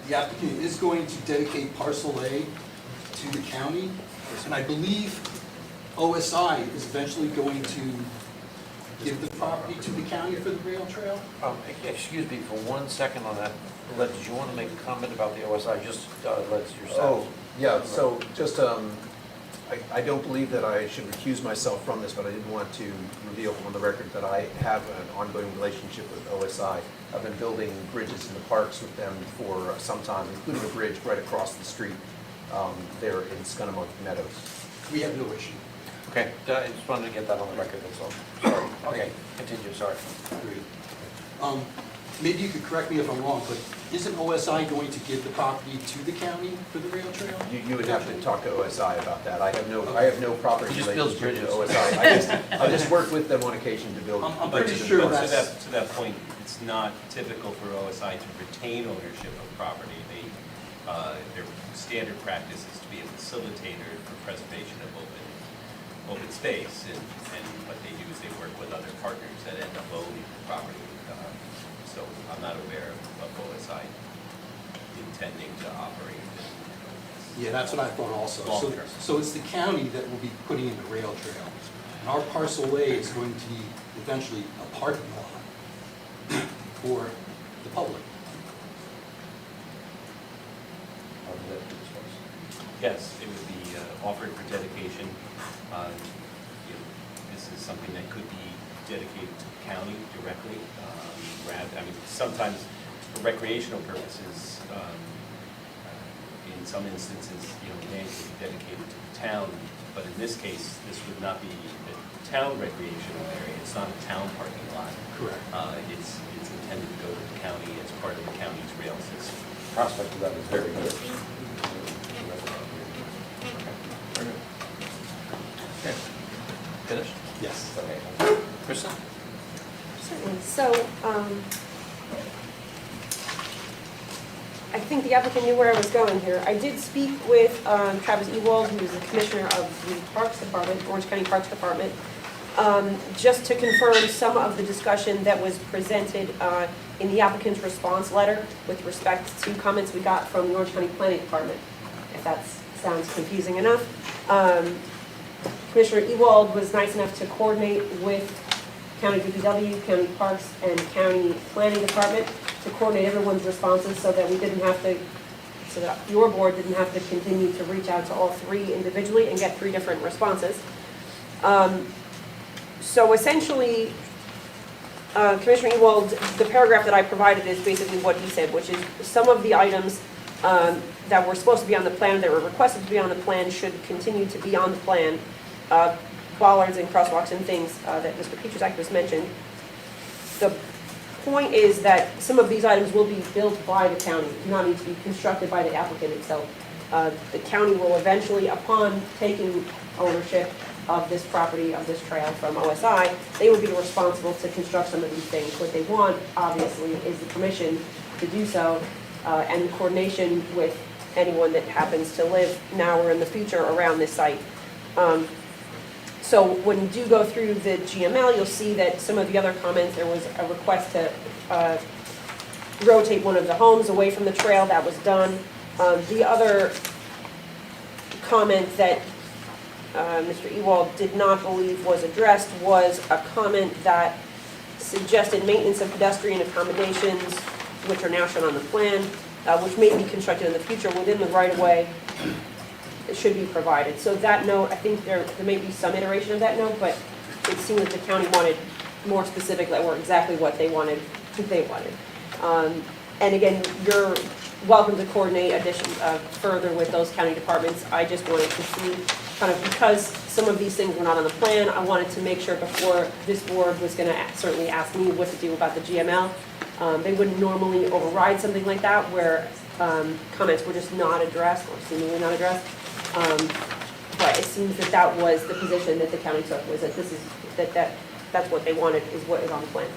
The applicant is going to dedicate parcel A to the county, and I believe OSI is eventually going to give the property to the county for the rail trail. Excuse me for 1 second on that. Liz, do you want to make a comment about the OSI, just Liz, Oh, yourself? yeah, so just, I don't believe that I should recuse myself from this, but I didn't want to reveal on the record that I have an ongoing relationship with OSI. I've been building bridges in the parks with them for some time, including a bridge right across the street there in Scunnamunk Meadows. We have no issue. Okay, I just wanted to get that on the record, that's all. Sorry. Okay, continue, sorry. Agreed. Maybe you could correct me if I'm wrong, but isn't OSI going to give the property to the county for the rail trail? You would have to talk to OSI about that. I have no property He just builds relationship to bridges. OSI. I just work with them on occasion to build I'm But pretty bridges. sure and parks. that's- To that point, it's not typical for OSI to retain ownership of property. Their standard practice is to be a facilitator for preservation of open space, and what they do is they work with other partners that end up owning the property. So I'm not aware of OSI intending to operate. Yeah, that's what I thought also. Long So- term. So it's the county that will be putting in the rail trail. And our parcel A is going to be eventually a parking lot for the public. Yes, it would be offered for dedication. This is something that could be dedicated to the county directly. Sometimes for recreational purposes, in some instances, land could be dedicated to the town. But in this case, this would not be a town recreational area. It's not a town parking lot. Correct. It's intended to go to the county as part of the county's rail system. Prospect of that is very good. Okay. Finished? Yes. Okay. Kristen? Certainly. So, I think the applicant knew where I was going here. I did speak with Travis Ewald, who is the commissioner of the Parks Department, Orange County Parks Department, just to confirm some of the discussion that was presented in the applicant's response letter with respect to comments we got from the Orange County Planning Department, if that sounds confusing enough. Commissioner Ewald was nice enough to coordinate with County DPW, County Parks, and County Planning Department to coordinate everyone's responses so that we didn't have to, so that your board didn't have to continue to reach out to all three individually and get three different responses. So essentially, Commissioner Ewald, the paragraph that I provided is basically what he said, which is some of the items that were supposed to be on the plan, that were requested to be on the plan, should continue to be on the plan. Bollards and crosswalks and things that Mr. Petrusek just mentioned. The point is that some of these items will be built by the county, do not need to be constructed by the applicant itself. The county will eventually, upon taking ownership, of this property, of this trail from OSI, they would be responsible to construct some of these things. What they want, obviously, is the permission to do so, and coordination with anyone that happens to live now or in the future around this site. So when you do go through the GML, you'll see that some of the other comments, there was a request to rotate one of the homes away from the trail. That was done. The other comment that Mr. Ewald did not believe was addressed was a comment that suggested maintenance of pedestrian accommodations, which are now shown on the plan, which may be constructed in the future within the right-of-way, should be provided. So that note, I think there may be some iteration of that note, but it seemed that the county wanted more specifically, or exactly what they wanted. And again, you're welcome to coordinate further with those county departments. I just wanted to see, kind of, because some of these things were not on the plan, I wanted to make sure before this board was going to certainly ask me what to do about the GML. They wouldn't normally override something like that where comments were just not addressed or seemingly not addressed. But it seems that that was the position that the county took, was that this is, that's what they wanted, is what is on the plan.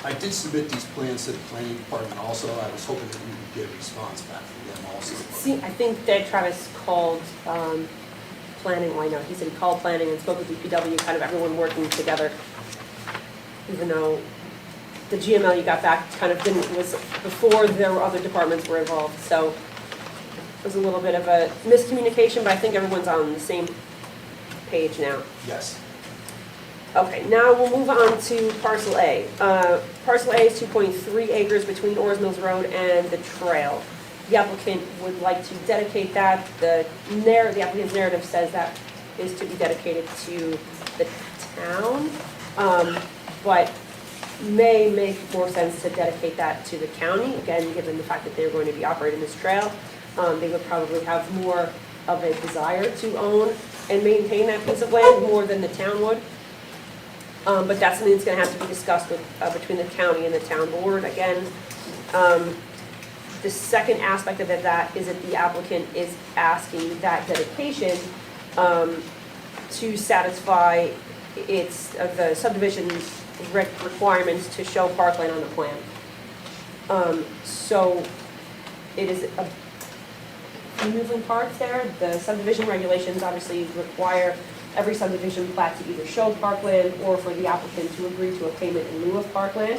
I did submit these plans to the planning department also. I was hoping that we would get a response back from them also. See, I think that Travis called planning, well, I know, he said he called planning and spoke with DPW, kind of everyone working together, even though the GML you got back kind of was before there were other departments were involved, so it was a little bit of a miscommunication, but I think everyone's on the same page now. Yes. Okay, now we'll move on to parcel A. Parcel A is 2.3 acres between Ores Mills Road and the trail. The applicant would like to dedicate that. The applicant's narrative says that is to be dedicated to the town, but may make more sense to dedicate that to the county. Again, given the fact that they're going to be operating this trail, they would probably have more of a desire to own and maintain that piece of land more than the town would. But that's something that's going to have to be discussed with, between the county and the town board. Again, the second aspect of that is that the applicant is asking that dedication to satisfy the subdivision requirements to show parkland on the plan. So it is a few moving parts there. The subdivision regulations obviously require every subdivision plat to either show parkland or for the applicant to agree to a payment in lieu of parkland,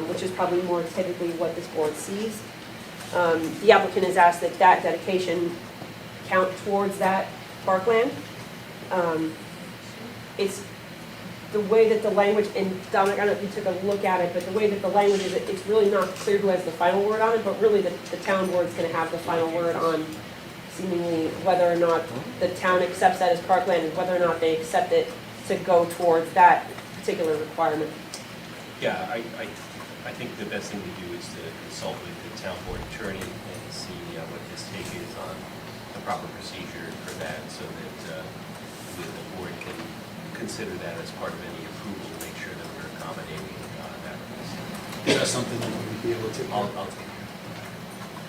which is probably more typically what this board sees. The applicant has asked that that dedication count towards that parkland. It's the way that the language, and Dominic, I don't know if you took a look at it, but the way that the language is, it's really not clear who has the final word on it, but really the town board's gonna have the final word on seemingly whether or not the town accepts that as parkland and whether or not they accept it to go towards that particular requirement. Yeah, I think the best thing to do is to consult with the town board attorney and see what his take is on the proper procedure for that, so that the board can consider that as part of any approval to make sure that we're accommodating that. Is that something that we would be able to? I'll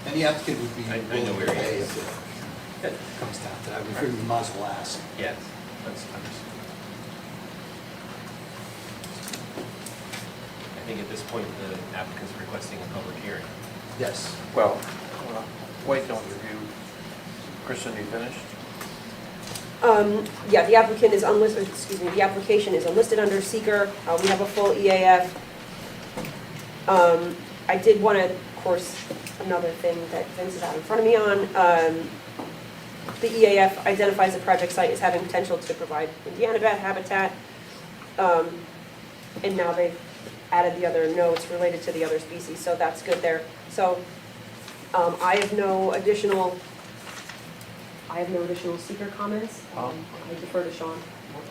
And the applicant would be I know willing where to he pay is. if it comes down to that. We figure we might as well ask. Yes, that's understood. I think at this point, the applicant's requesting a public hearing. Yes. Well, wait, don't review. Kristen, you finished? Yeah, the applicant is unlisted, excuse me, the application is unlisted under seeker. We have a full EAF. I did want to, of course, another thing that Vince is out in front of me on. The EAF identifies the project site as having potential to provide Indiana bat habitat. And now they've added the other notes related to the other species, so that's good there. So I have no additional seeker comments. I defer to Sean.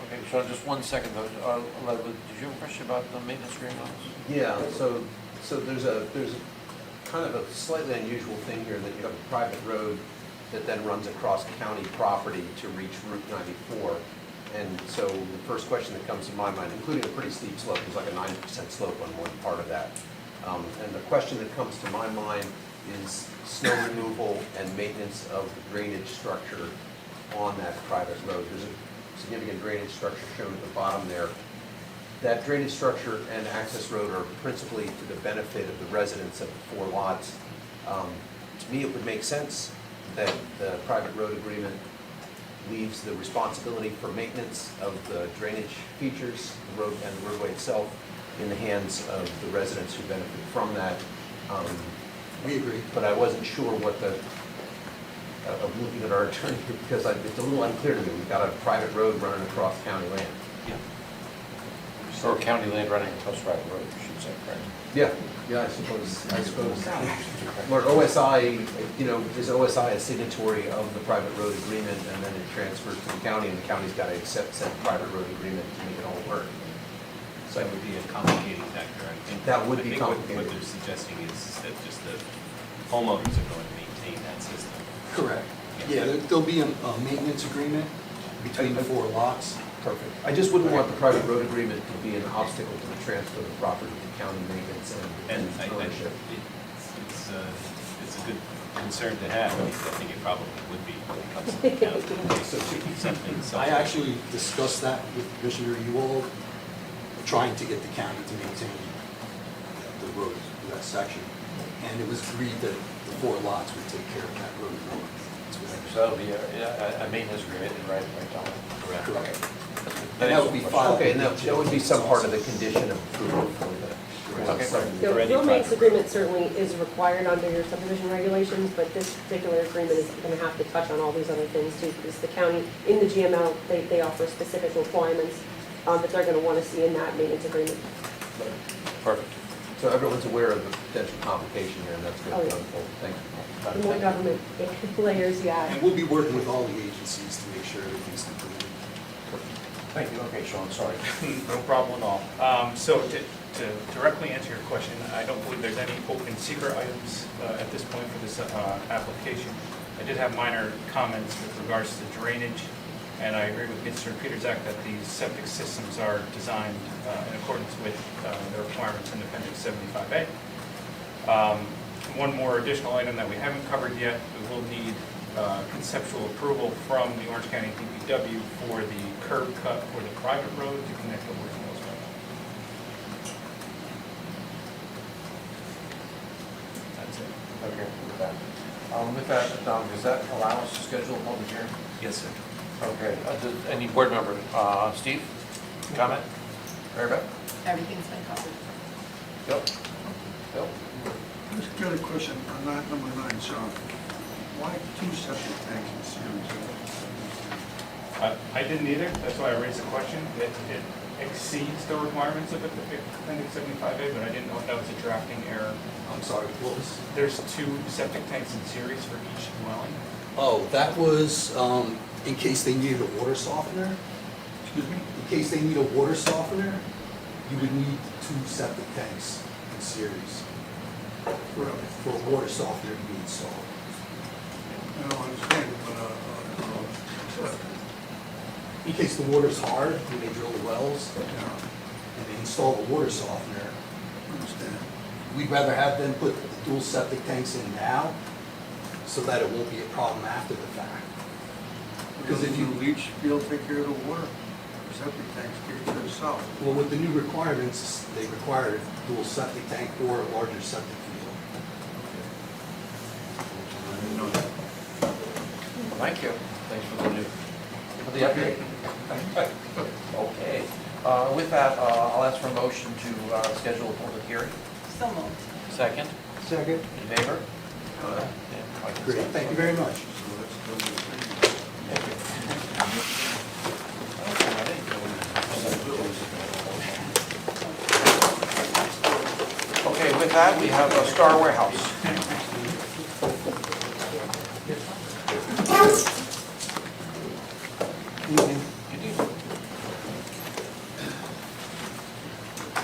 Okay, Sean, just 1 second though. Leslie, did you have a question about the maintenance agreement on this? Yeah, so there's a kind of a slightly unusual thing here that you have a private road that then runs across county property to reach Route 94. And so the first question that comes to my mind, including a pretty steep slope, there's like a 90% slope on one part of that. And the question that comes to my mind is snow removal and maintenance of the drainage structure on that private road. There's a significant drainage structure shown at the bottom there. That drainage structure and access road are principally to the benefit of the residents of the 4 lots. To me, it would make sense that the private road agreement leaves the responsibility for maintenance of the drainage features, the road and the roadway itself, in the hands of the residents who benefit from that. We agree. But I wasn't sure what the, of looking at our attorney, because it's a little unclear to me. We've got a private road running across county land. Or county land running across private road, you should say, correct? Yeah, I suppose. Lord, OSI, is OSI a signatory of the private road agreement, and then it transfers to the county, and the county's got to accept said private road agreement to make it all work. So it would be a complicating factor, I think. That would be I think what complicated. they're suggesting is that just the homeowners are going to maintain that system. Correct. Yeah, there'll be a maintenance agreement between the 4 lots. Perfect. I just wouldn't want the private road agreement to be an obstacle to the transfer of the property to county maintenance and ownership. It's a good concern to have. I think it probably would be when it comes to the county. I actually discussed that with Commissioner Ewald, trying to get the county to maintain the road, that section. And it was agreed that the 4 lots would take care of that road. So that'll be a maintenance agreement, right, Tom? Correct. And that would be filed. Okay, and that would be some part of the condition of approval for the. The road maintenance agreement certainly is required under your subdivision regulations, but this particular agreement is going to have to touch on all these other things too, because the county, in the GML, they offer specific requirements that they're going to want to see in that maintenance agreement. Perfect. So everyone's aware of the potential complication here, and that's good Oh, to yeah. unfold. Thank you. The more government layers you add. And we'll be working with all the agencies to make sure everything's completed. Thank you. Okay, Sean, sorry. No problem at all. So to directly answer your question, I don't believe there's any open secret items at this point for this application. I did have minor comments with regards to drainage, and I agree with Mr. Peterzak that these septic systems are designed in accordance with the requirements in Appendix 75A. One more additional item that we haven't covered yet, we will need conceptual approval from the Orange County DPW for the curb cut for the private road to connect over to Mills Road. That's it. Okay, with that. With that, Don, does that allow us to schedule a public hearing? Yes, sir. Okay. Does any board member, Steve, comment? Mary Beth? Everything's been covered. Bill? Bill? Just got a question on that number 9, Sean. Why 2 septic tanks in series? I didn't either, that's why I raised the question. It exceeds the requirements of Appendix 75A, but I didn't know if that was a drafting error. I'm sorry, what was? There's 2 septic tanks in series for each dwelling. Oh, that was in case they needed a water softener. Excuse me? In case they need a water softener, you would need 2 septic tanks in series Really? for a water softener to be installed. I don't understand, but, In case the water's hard, when they drill the wells yeah, and they install the water softener, I understand. we'd rather have them put the dual septic tanks in now so that it won't be a problem after the fact. Because if you leach field, take care of the water, the septic tanks take care of itself. Well, with the new requirements, they require a dual septic tank or a larger septic field. I didn't know that. Thank you. Thanks for the update. Okay. With that, I'll ask for a motion to schedule a public hearing. So moved. Second? Second. In favor? Great, thank you very much. So that's still the same. Okay, with that, we have Star Warehouse.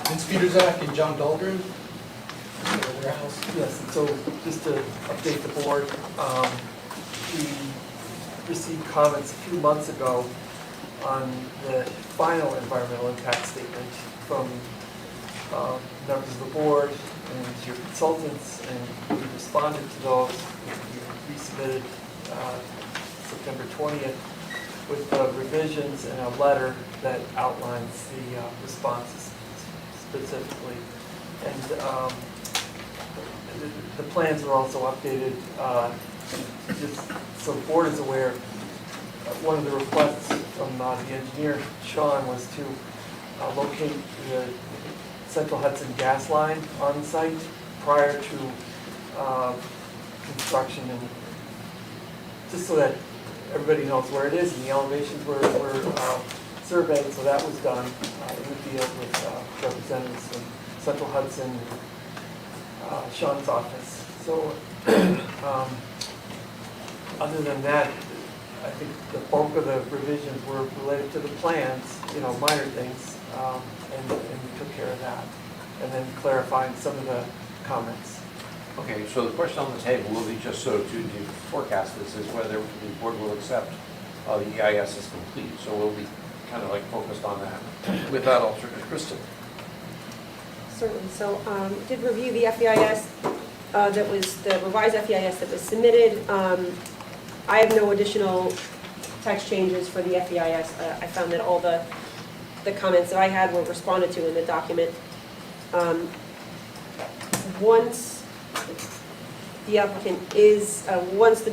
Vince Peterzak and John Dahlgren, Warehouse. Yes, and so just to update the board, we received comments a few months ago on the final environmental impact statement from members of the board and your consultants, and we responded to those. We resubmitted September 20th with revisions and a letter that outlines the responses specifically. And the plans are also updated, just so the board is aware. One of the requests from the engineer, Sean, was to locate the Central Hudson gas line on site prior to construction, and just so that everybody knows where it is, and the elevations were surveyed, so that was done in the field with representatives from Central Hudson, Sean's office. So other than that, I think the bulk of the revisions were related to the plans, minor things, and we took care of that. And then clarifying some of the comments. Okay, so the question on the table will be, just so to forecast this, is whether the board will accept the EIS as complete. So we'll be kind of like focused on that. With that, I'll turn to Kristen. Certainly. So did review the FEIS, that was the revised FEIS that was submitted. I have no additional text changes for the FEIS. I found that all the comments that I had were responded to in the document. Once the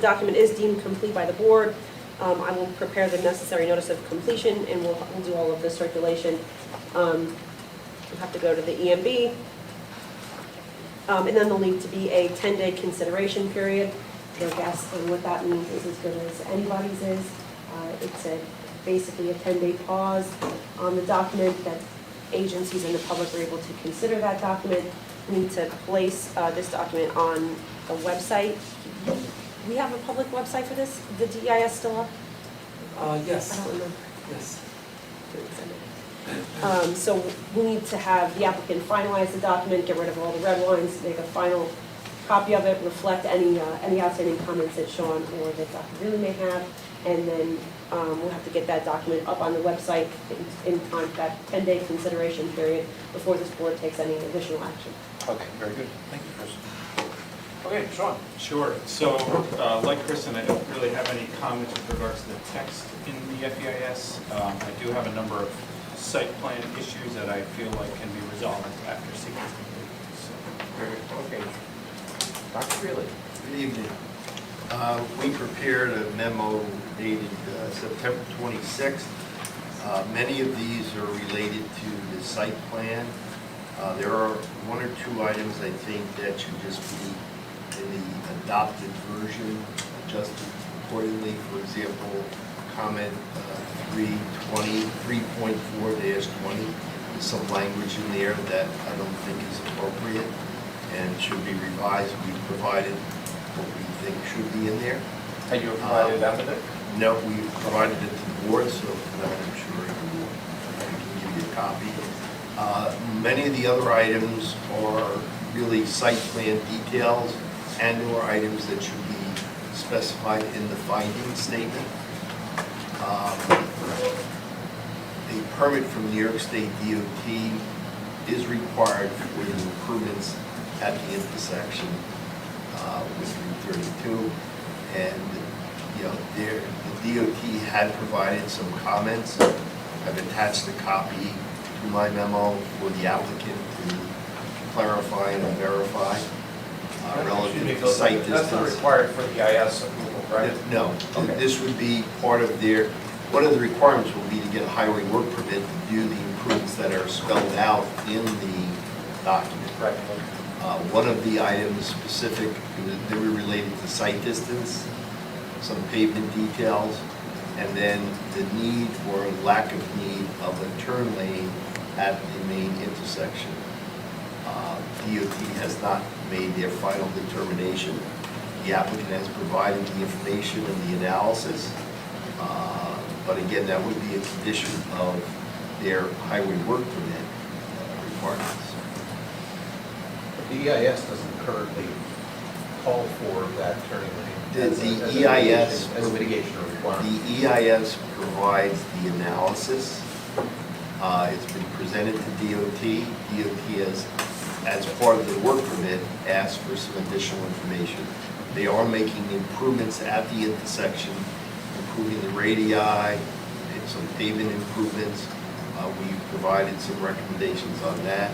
document is deemed complete by the board, I will prepare the necessary notice of completion, and we'll do all of the circulation. We'll have to go to the EMB, and then there'll need to be a 10-day consideration period. Their guess on what that means is as good as anybody's is. It's basically a 10-day pause on the document that agencies and the public are able to consider that document. We need to place this document on a website. We have a public website for this? The DEIS still up? Yes. I don't remember. Yes. So we need to have the applicant finalize the document, get rid of all the red lines, make a final copy of it, reflect any outstanding comments that Sean or that Dr. Really may have, and then we'll have to get that document up on the website in time for that 10-day consideration period before this board takes any additional action. Okay, very good. Thank you, Kristen. Okay, Sean. Sure. So, like Kristen, I don't really have any comments with regards to the text in the FEIS. I do have a number of site plan issues that I feel like can be resolved after sequence completion. So, Very good. Okay. Dr. Greeley. Good evening. We prepared a memo dated September 26th. Many of these are related to the site plan. There are one or two items I think that should just be in the adopted version, adjusted accordingly. For example, comment 3.4-20, there's some language in there that I don't think is appropriate and should be revised. We provided what we think should be in there. Had you provided that with it? No, we provided it to the board, so I'm sure I can give you a copy. Many of the other items are really site plan details and/or items that should be specified in the finding statement. A permit from New York State DOT is required for the improvements at the intersection with Route 32, and the DOT had provided some comments. I've attached a copy to my memo for the applicant to clarify and verify relative to site distance. That's not required for the EIS approval, right? No, Okay. this would be part of one of the requirements will be to get a highway work permit to do the improvements that are spelled out in the document. Right. One of the items specific, they were related to site distance, some pavement details, and then the need or lack of need of a turn lane at the main intersection. DOT has not made their final determination. The applicant has provided the information and the analysis, but again, that would be a condition of their highway work permit requirements. The EIS doesn't currently call for that turning lane. The As a mitigation requirement. The EIS provides the analysis. It's been presented to DOT. DOT has, as part of the work permit, asked for some additional information. They are making improvements at the intersection, improving the radii, and some pavement improvements. We provided some recommendations on that.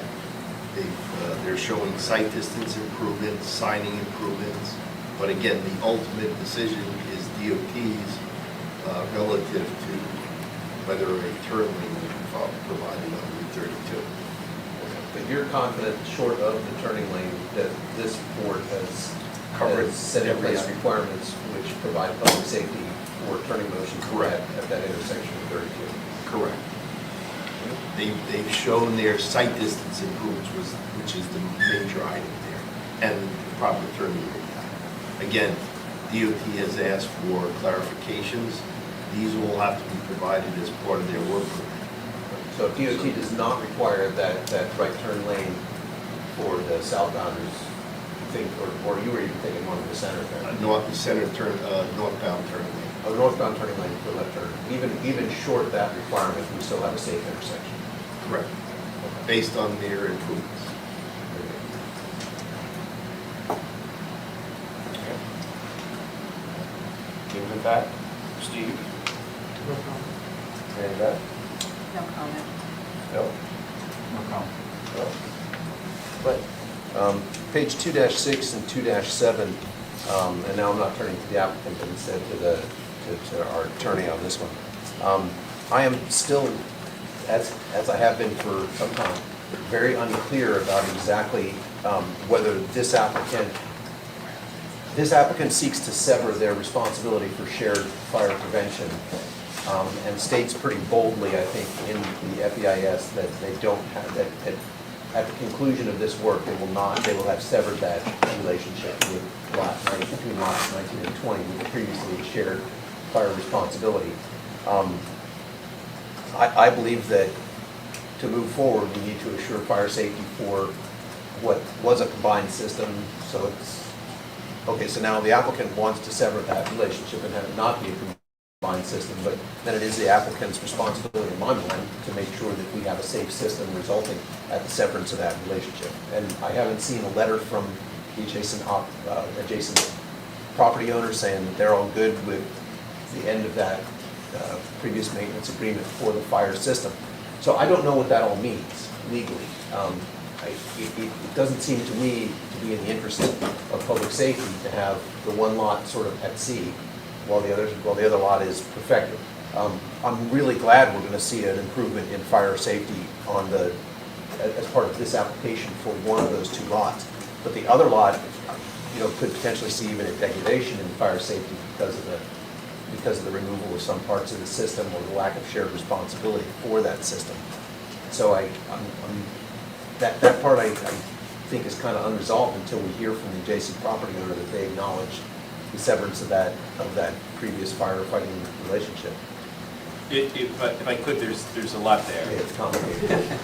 They're showing sight distance improvements, signing improvements, but again, the ultimate decision is DOT's relative to whether a turn lane will be provided on Route 32. But you're confident, short of the turning lane, that this board has set in place requirements which provide public safety for turning motion at that intersection of 32? Correct. They've shown their sight distance improvements, which is the major item there, and the proper turning radii. Again, DOT has asked for clarifications. These will have to be provided as part of their work permit. So if DOT does not require that right turn lane for the southbounders, you think, or you were even thinking one of the center there? Northbound turning lane. A northbound turning lane for left turn. Even short that requirement, we still have a safe intersection. Correct. Based on their improvements. Good with that? Steve? No comment. And that? No comment. No? No comment. No? But page 2-6 and 2-7, and now I'm not turning to the applicant, but instead to our attorney on this one. I am still, as I have been for some time, very unclear about exactly whether this applicant seeks to sever their responsibility for shared fire prevention, and states pretty boldly, I think, in the FEIS that they don't have, that at the conclusion of this work, they will have severed that relationship with between lots 19 and 20, with previously shared fire responsibility. I believe that to move forward, we need to assure fire safety for what was a combined system, so it's, okay, so now the applicant wants to sever that relationship and have it not be a combined system, but then it is the applicant's responsibility, in my mind, to make sure that we have a safe system resulting at the severance of that relationship. And I haven't seen a letter from the adjacent property owners saying that they're all good with the end of that previous maintenance agreement for the fire system. So I don't know what that all means legally. It doesn't seem to me to be in the interest of public safety to have the one lot sort of at sea while the other lot is perfected. I'm really glad we're going to see an improvement in fire safety as part of this application for one of those two lots. But the other lot, could potentially see even a degradation in fire safety because of the removal of some parts of the system or the lack of shared responsibility for that system. So that part I think is kind of unresolved until we hear from the adjacent property owner that they acknowledge the severance of that previous firefighting relationship. But if I could, there's a lot there. Yeah, it's complicated.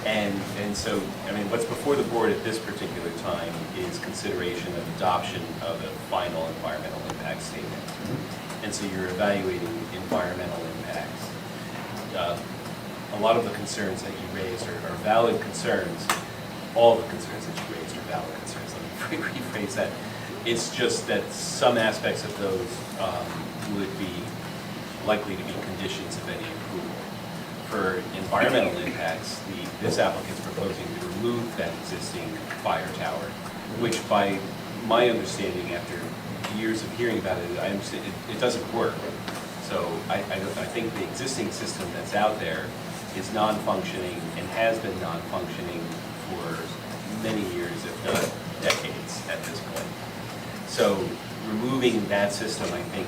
And so, what's before the board at this particular time is consideration of adoption of a final environmental impact statement. And so you're evaluating environmental impacts. A lot of the concerns that you raised are valid concerns. All the concerns that you raised are valid concerns. Let me rephrase that. It's just that some aspects of those would be likely to be conditions of any approval. For environmental impacts, this applicant's proposing to remove that existing fire tower, which by my understanding, after years of hearing about it, I understand it doesn't work. So I think the existing system that's out there is non-functioning and has been non-functioning for many years, if not decades at this point. So removing that system, I think,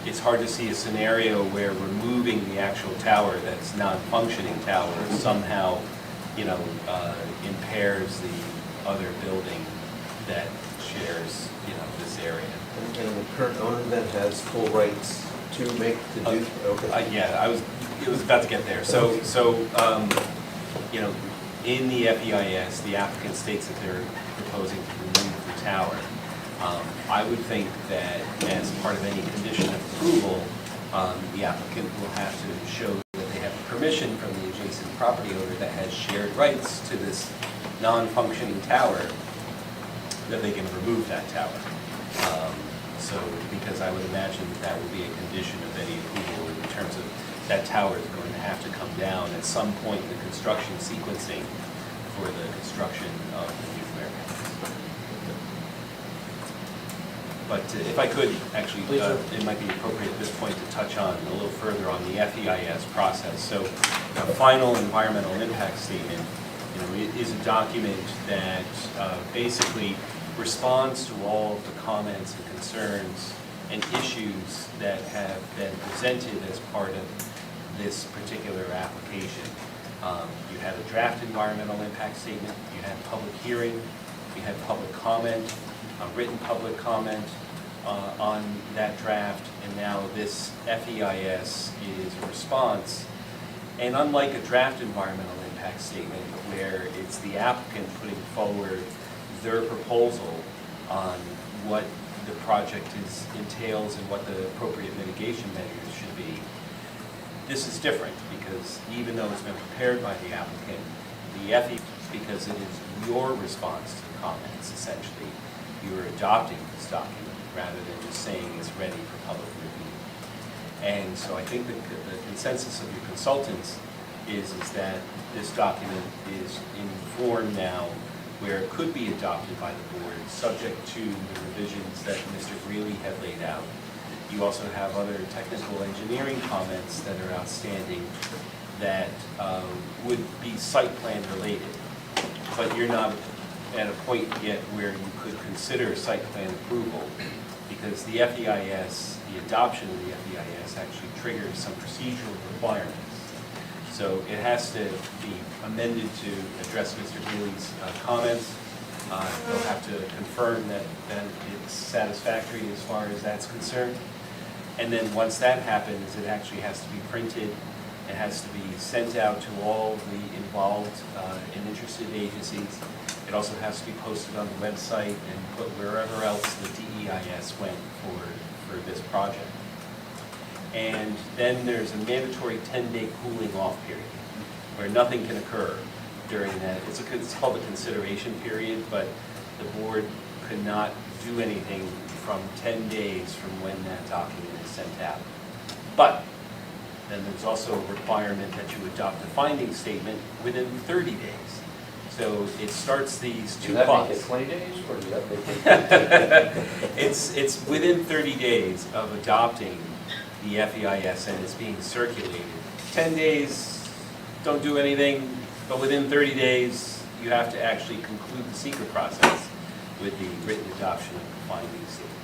it's hard to see a scenario where removing the actual tower that's non-functioning tower somehow, impairs the other building that shares, this area. And the current owner then has full rights to do. Okay. Yeah, it was about to get there. So in the FEIS, the applicant states that they're proposing to remove the tower. I would think that as part of any condition of approval, the applicant will have to show that they have permission from the adjacent property owner that has shared rights to this non-functioning tower, that they can remove that tower. So, because I would imagine that would be a condition of any approval in terms of that tower is going to have to come down at some point in the construction sequencing for the construction of the new flare caps. But if I could, actually, Please do. it might be appropriate at this point to touch on a little further on the FEIS process. So a final environmental impact statement, it is a document that basically responds to all of the comments and concerns and issues that have been presented as part of this particular application. You had a draft environmental impact statement, you had public hearing, you had public comment, written public comment on that draft, and now this FEIS is a response. And unlike a draft environmental impact statement where it's the applicant putting forward their proposal on what the project entails and what the appropriate mitigation measures should be, this is different because even though it's been prepared by the applicant, the FEIS, because it is your response to the comments, essentially. You're adopting this document rather than just saying it's ready for public review. And so I think the consensus of your consultants is that this document is in form now where it could be adopted by the board, subject to the revisions that Mr. Greeley had laid out. You also have other technical engineering comments that are outstanding that would be site plan related, but you're not at a point yet where you could consider site plan approval because the FEIS, the adoption of the FEIS actually triggers some procedural requirements. So it has to be amended to address Mr. Greeley's comments. They'll have to confirm that it's satisfactory as far as that's concerned. And then once that happens, it actually has to be printed. It has to be sent out to all the involved and interested agencies. It also has to be posted on the website and put wherever else the DEIS went for this project. And then there's a mandatory 10-day cooling off period where nothing can occur during that. It's called a consideration period, but the board could not do anything from 10 days from when that document is sent out. But then there's also a requirement that you adopt a finding statement within 30 days. So it starts these two clocks. Does that make it 20 days, or does that make it? It's within 30 days of adopting the FEIS and it's being circulated. 10 days, don't do anything, but within 30 days, you have to actually conclude the secret process with the written adoption of the finding statement.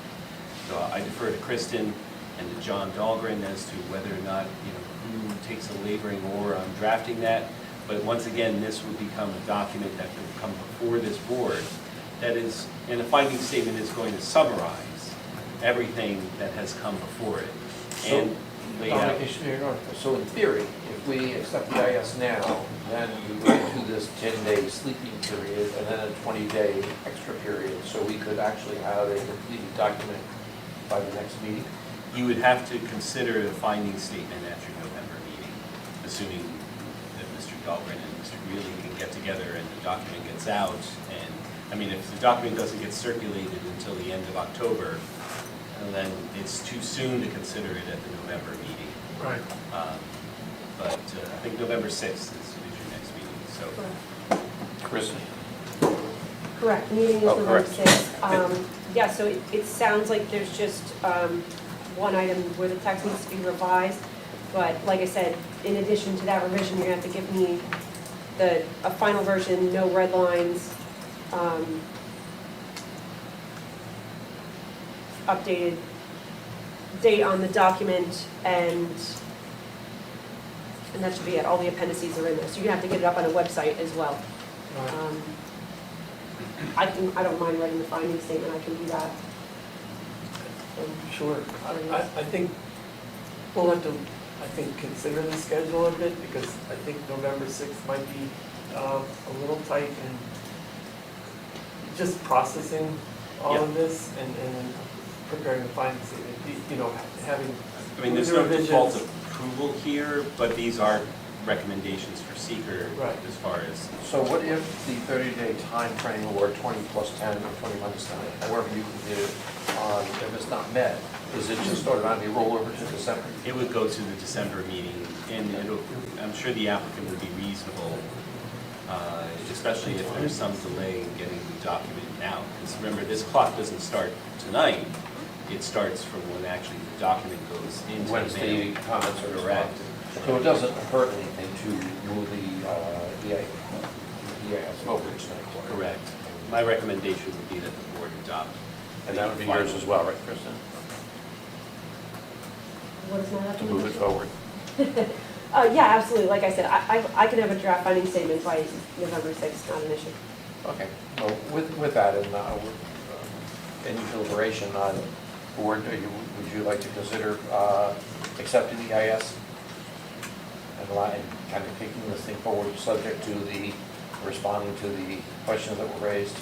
So I defer to Kristen and to John Dahlgren as to whether or not, who takes the laboring oar on drafting that. But once again, this would become a document that could come before this board that is, and the finding statement is going to summarize everything that has come before it. And lay out. So in theory, if we accept the IS now, then we go into this 10-day sleeping period and then a 20-day extra period, so we could actually have a completed document by the next meeting? You would have to consider the finding statement at your November meeting, assuming that Mr. Dahlgren and Mr. Greeley can get together and the document gets out. And, if the document doesn't get circulated until the end of October, then it's too soon to consider it at the November meeting. Right. But I think November 6th is your next meeting, so. Kristen? Correct, meeting is Oh, November correct. 6th. Yeah, so it sounds like there's just one item where the text needs to be revised, but like I said, in addition to that revision, you're gonna have to give me a final version, no red lines, updated date on the document, and that should be it. All the appendices are in there, so you're gonna have to get it up on a website as well. I don't mind writing the finding statement, I can do that. Sure. I think we'll have to, consider the schedule a bit, because I think November 6th might be a little tight, and just processing all of this and preparing the finding statement, having. There's no default approval here, but these are recommendations for seeker Right. as far as, So what if the 30-day time frame or 20 plus 10 or 20 minus 10, however you can do it, if it's not met, is it just automatically roll over to December? it would go to the December meeting, and I'm sure the applicant would be reasonable, especially if there's some delay in getting the document out. Because remember, this clock doesn't start tonight, it starts from when actually the document goes into the When's the mail. comments are Correct. responded? So it doesn't hurt anything to move the smoke ring tonight? Correct. My recommendation would be that the board adopt. And that would be yours as well, right, Kristen? What is my To move it forward. Yeah, absolutely. Like I said, I can have a draft finding statement by November 6th, not an issue. Okay, well, with that and any deliberation on board, would you like to consider accepting the EIS and kind of taking this thing forward, subject to the responding to the questions that were raised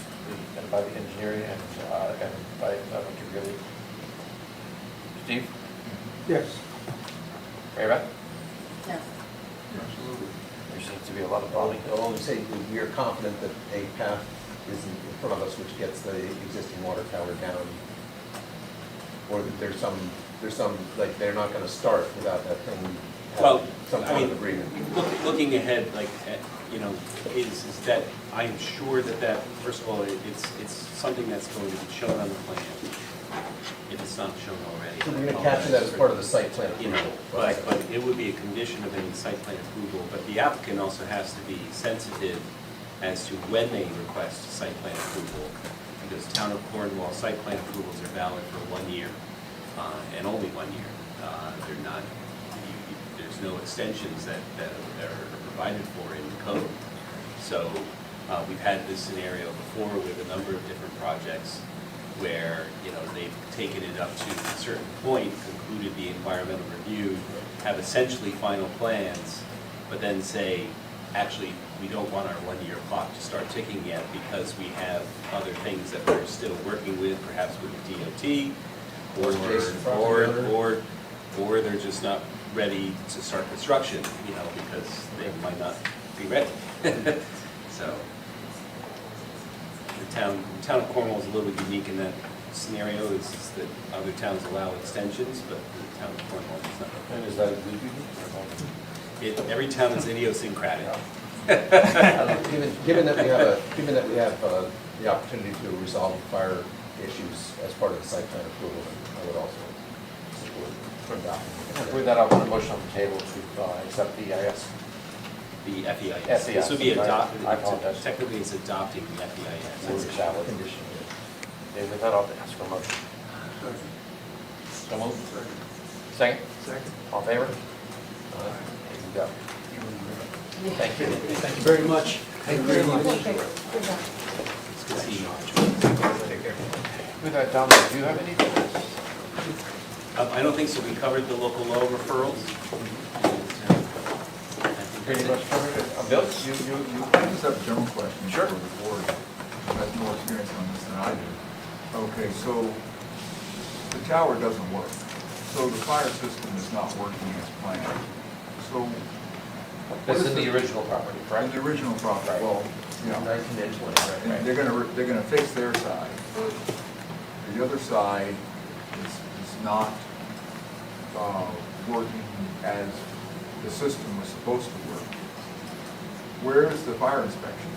by the engineering and by Mr. Gilly? Steve? Yes. Mary Beth? Yes. Absolutely. There seems to be a lot of I'll bonding. only say we are confident that a path is in front of us which gets the existing water tower down. Or that there's some, like, they're not gonna start without that thing Well, having some I kind mean, of agreement. looking ahead, like, is that, I am sure that, first of all, it's something that's going to be shown on the plan, if it's not shown already. So we're gonna capture that as part of the site plan You know, approval. but it would be a condition of any site plan approval, but the applicant also has to be sensitive as to when they request site plan approval, because Town of Cornwall site plan approvals are valid for 1 year, and only 1 year. They're not, there's no extensions that are provided for in the code. So, we've had this scenario before with a number of different projects where, they've taken it up to a certain point, concluded the environmental review, have essentially final plans, but then say, actually, we don't want our 1 year clock to start ticking yet because we have other things that we're still working with, perhaps with the DOT, or they're just not ready to start construction, because they might not be ready. So, the town of Cornwall is a little unique in that scenario, is that other towns allow extensions, but the town of Cornwall does not. And is that a good thing? Every town is idiosyncratic. Given that we have the opportunity to resolve fire issues as part of the site plan approval, I would also support adopting. Bring that up on a motion on the table to accept the EIS. The FEIS. This would be adopted, I apologize. technically it's adopting the FEIS. Or shall it? Okay, with that, I'll ask for a motion. So moved. Second? Second. All in favor? There you go. Thank you. Thank you very much. Thank you very much. Okay, good job. It's good seeing you. With that, Dominic, do you have anything? I don't think so. We covered the local law referrals. Pretty much covered it. Bill, you. I just have a general question Sure. for the board, who has more experience on this than I do. Okay, so the tower doesn't work. So the fire system is not working as planned. So That's in the original property, in correct? the original property, Right. well, yeah, 19 and 20, and they're gonna fix their side. The other side is not working as the system was supposed to work. Where is the fire inspection?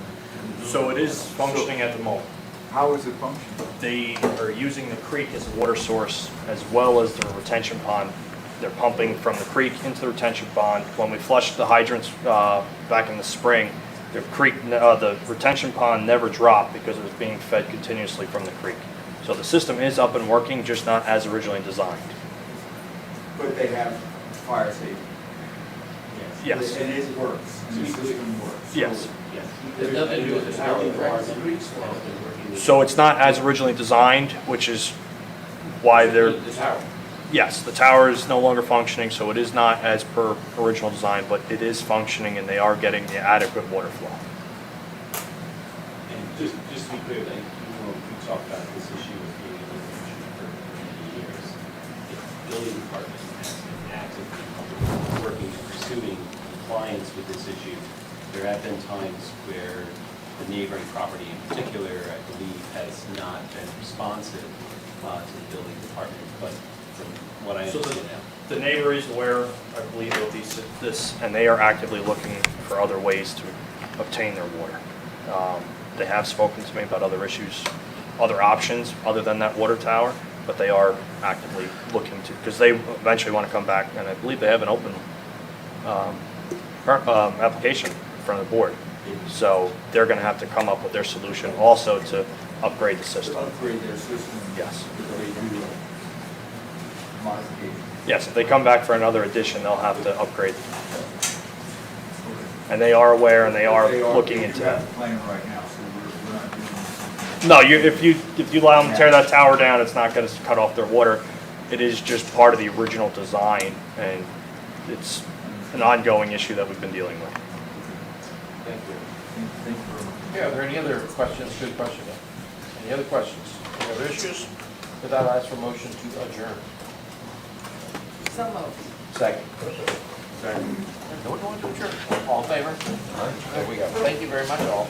So it is functioning at the moment. How is it functioning? They are using the creek as a water source as well as the retention pond. They're pumping from the creek into the retention pond. When we flushed the hydrants back in the spring, the retention pond never dropped because it was being fed continuously from the creek. So the system is up and working, just not as originally designed. But they have fire safety. Yes. And it works, and the system works. Yes. There's nothing to do with the tower, correct? So it's not as originally designed, which is why they're, The tower. yes, the tower is no longer functioning, so it is not as per original design, but it is functioning and they are getting the adequate water flow. And just to be clear, like, we talked about this issue of being able to function for many years. The building department has been actively working and pursuing compliance with this issue. There have been times where the neighboring property in particular, I believe, has not been responsive to the building department, but from what I So the- understand now. The neighbor is aware, I believe, of this, and they are actively looking for other ways to obtain their water. They have spoken to me about other issues, other options other than that water tower, but they are actively looking to, because they eventually want to come back, and I believe they have an open application in front of the board. So they're going to have to come up with their solution also to upgrade the system. Upgrade their system. Yes. If they do modification. Yes, if they come back for another addition, they'll have to upgrade. And they are aware, and they are looking into that. You have a plan right now, so we're not doing this. No, if you allow them to tear that tower down, it's not going to cut off their water. It is just part of the original design, and it's an ongoing issue that we've been dealing with. Thank you. Thank you very much. Okay, are there any other questions? Good question. Any other questions? Any other issues? With that, I'll ask for motion to adjourn. So moved. Second. Second. No one want to adjourn? All in favor? There we go. Thank you very much, all.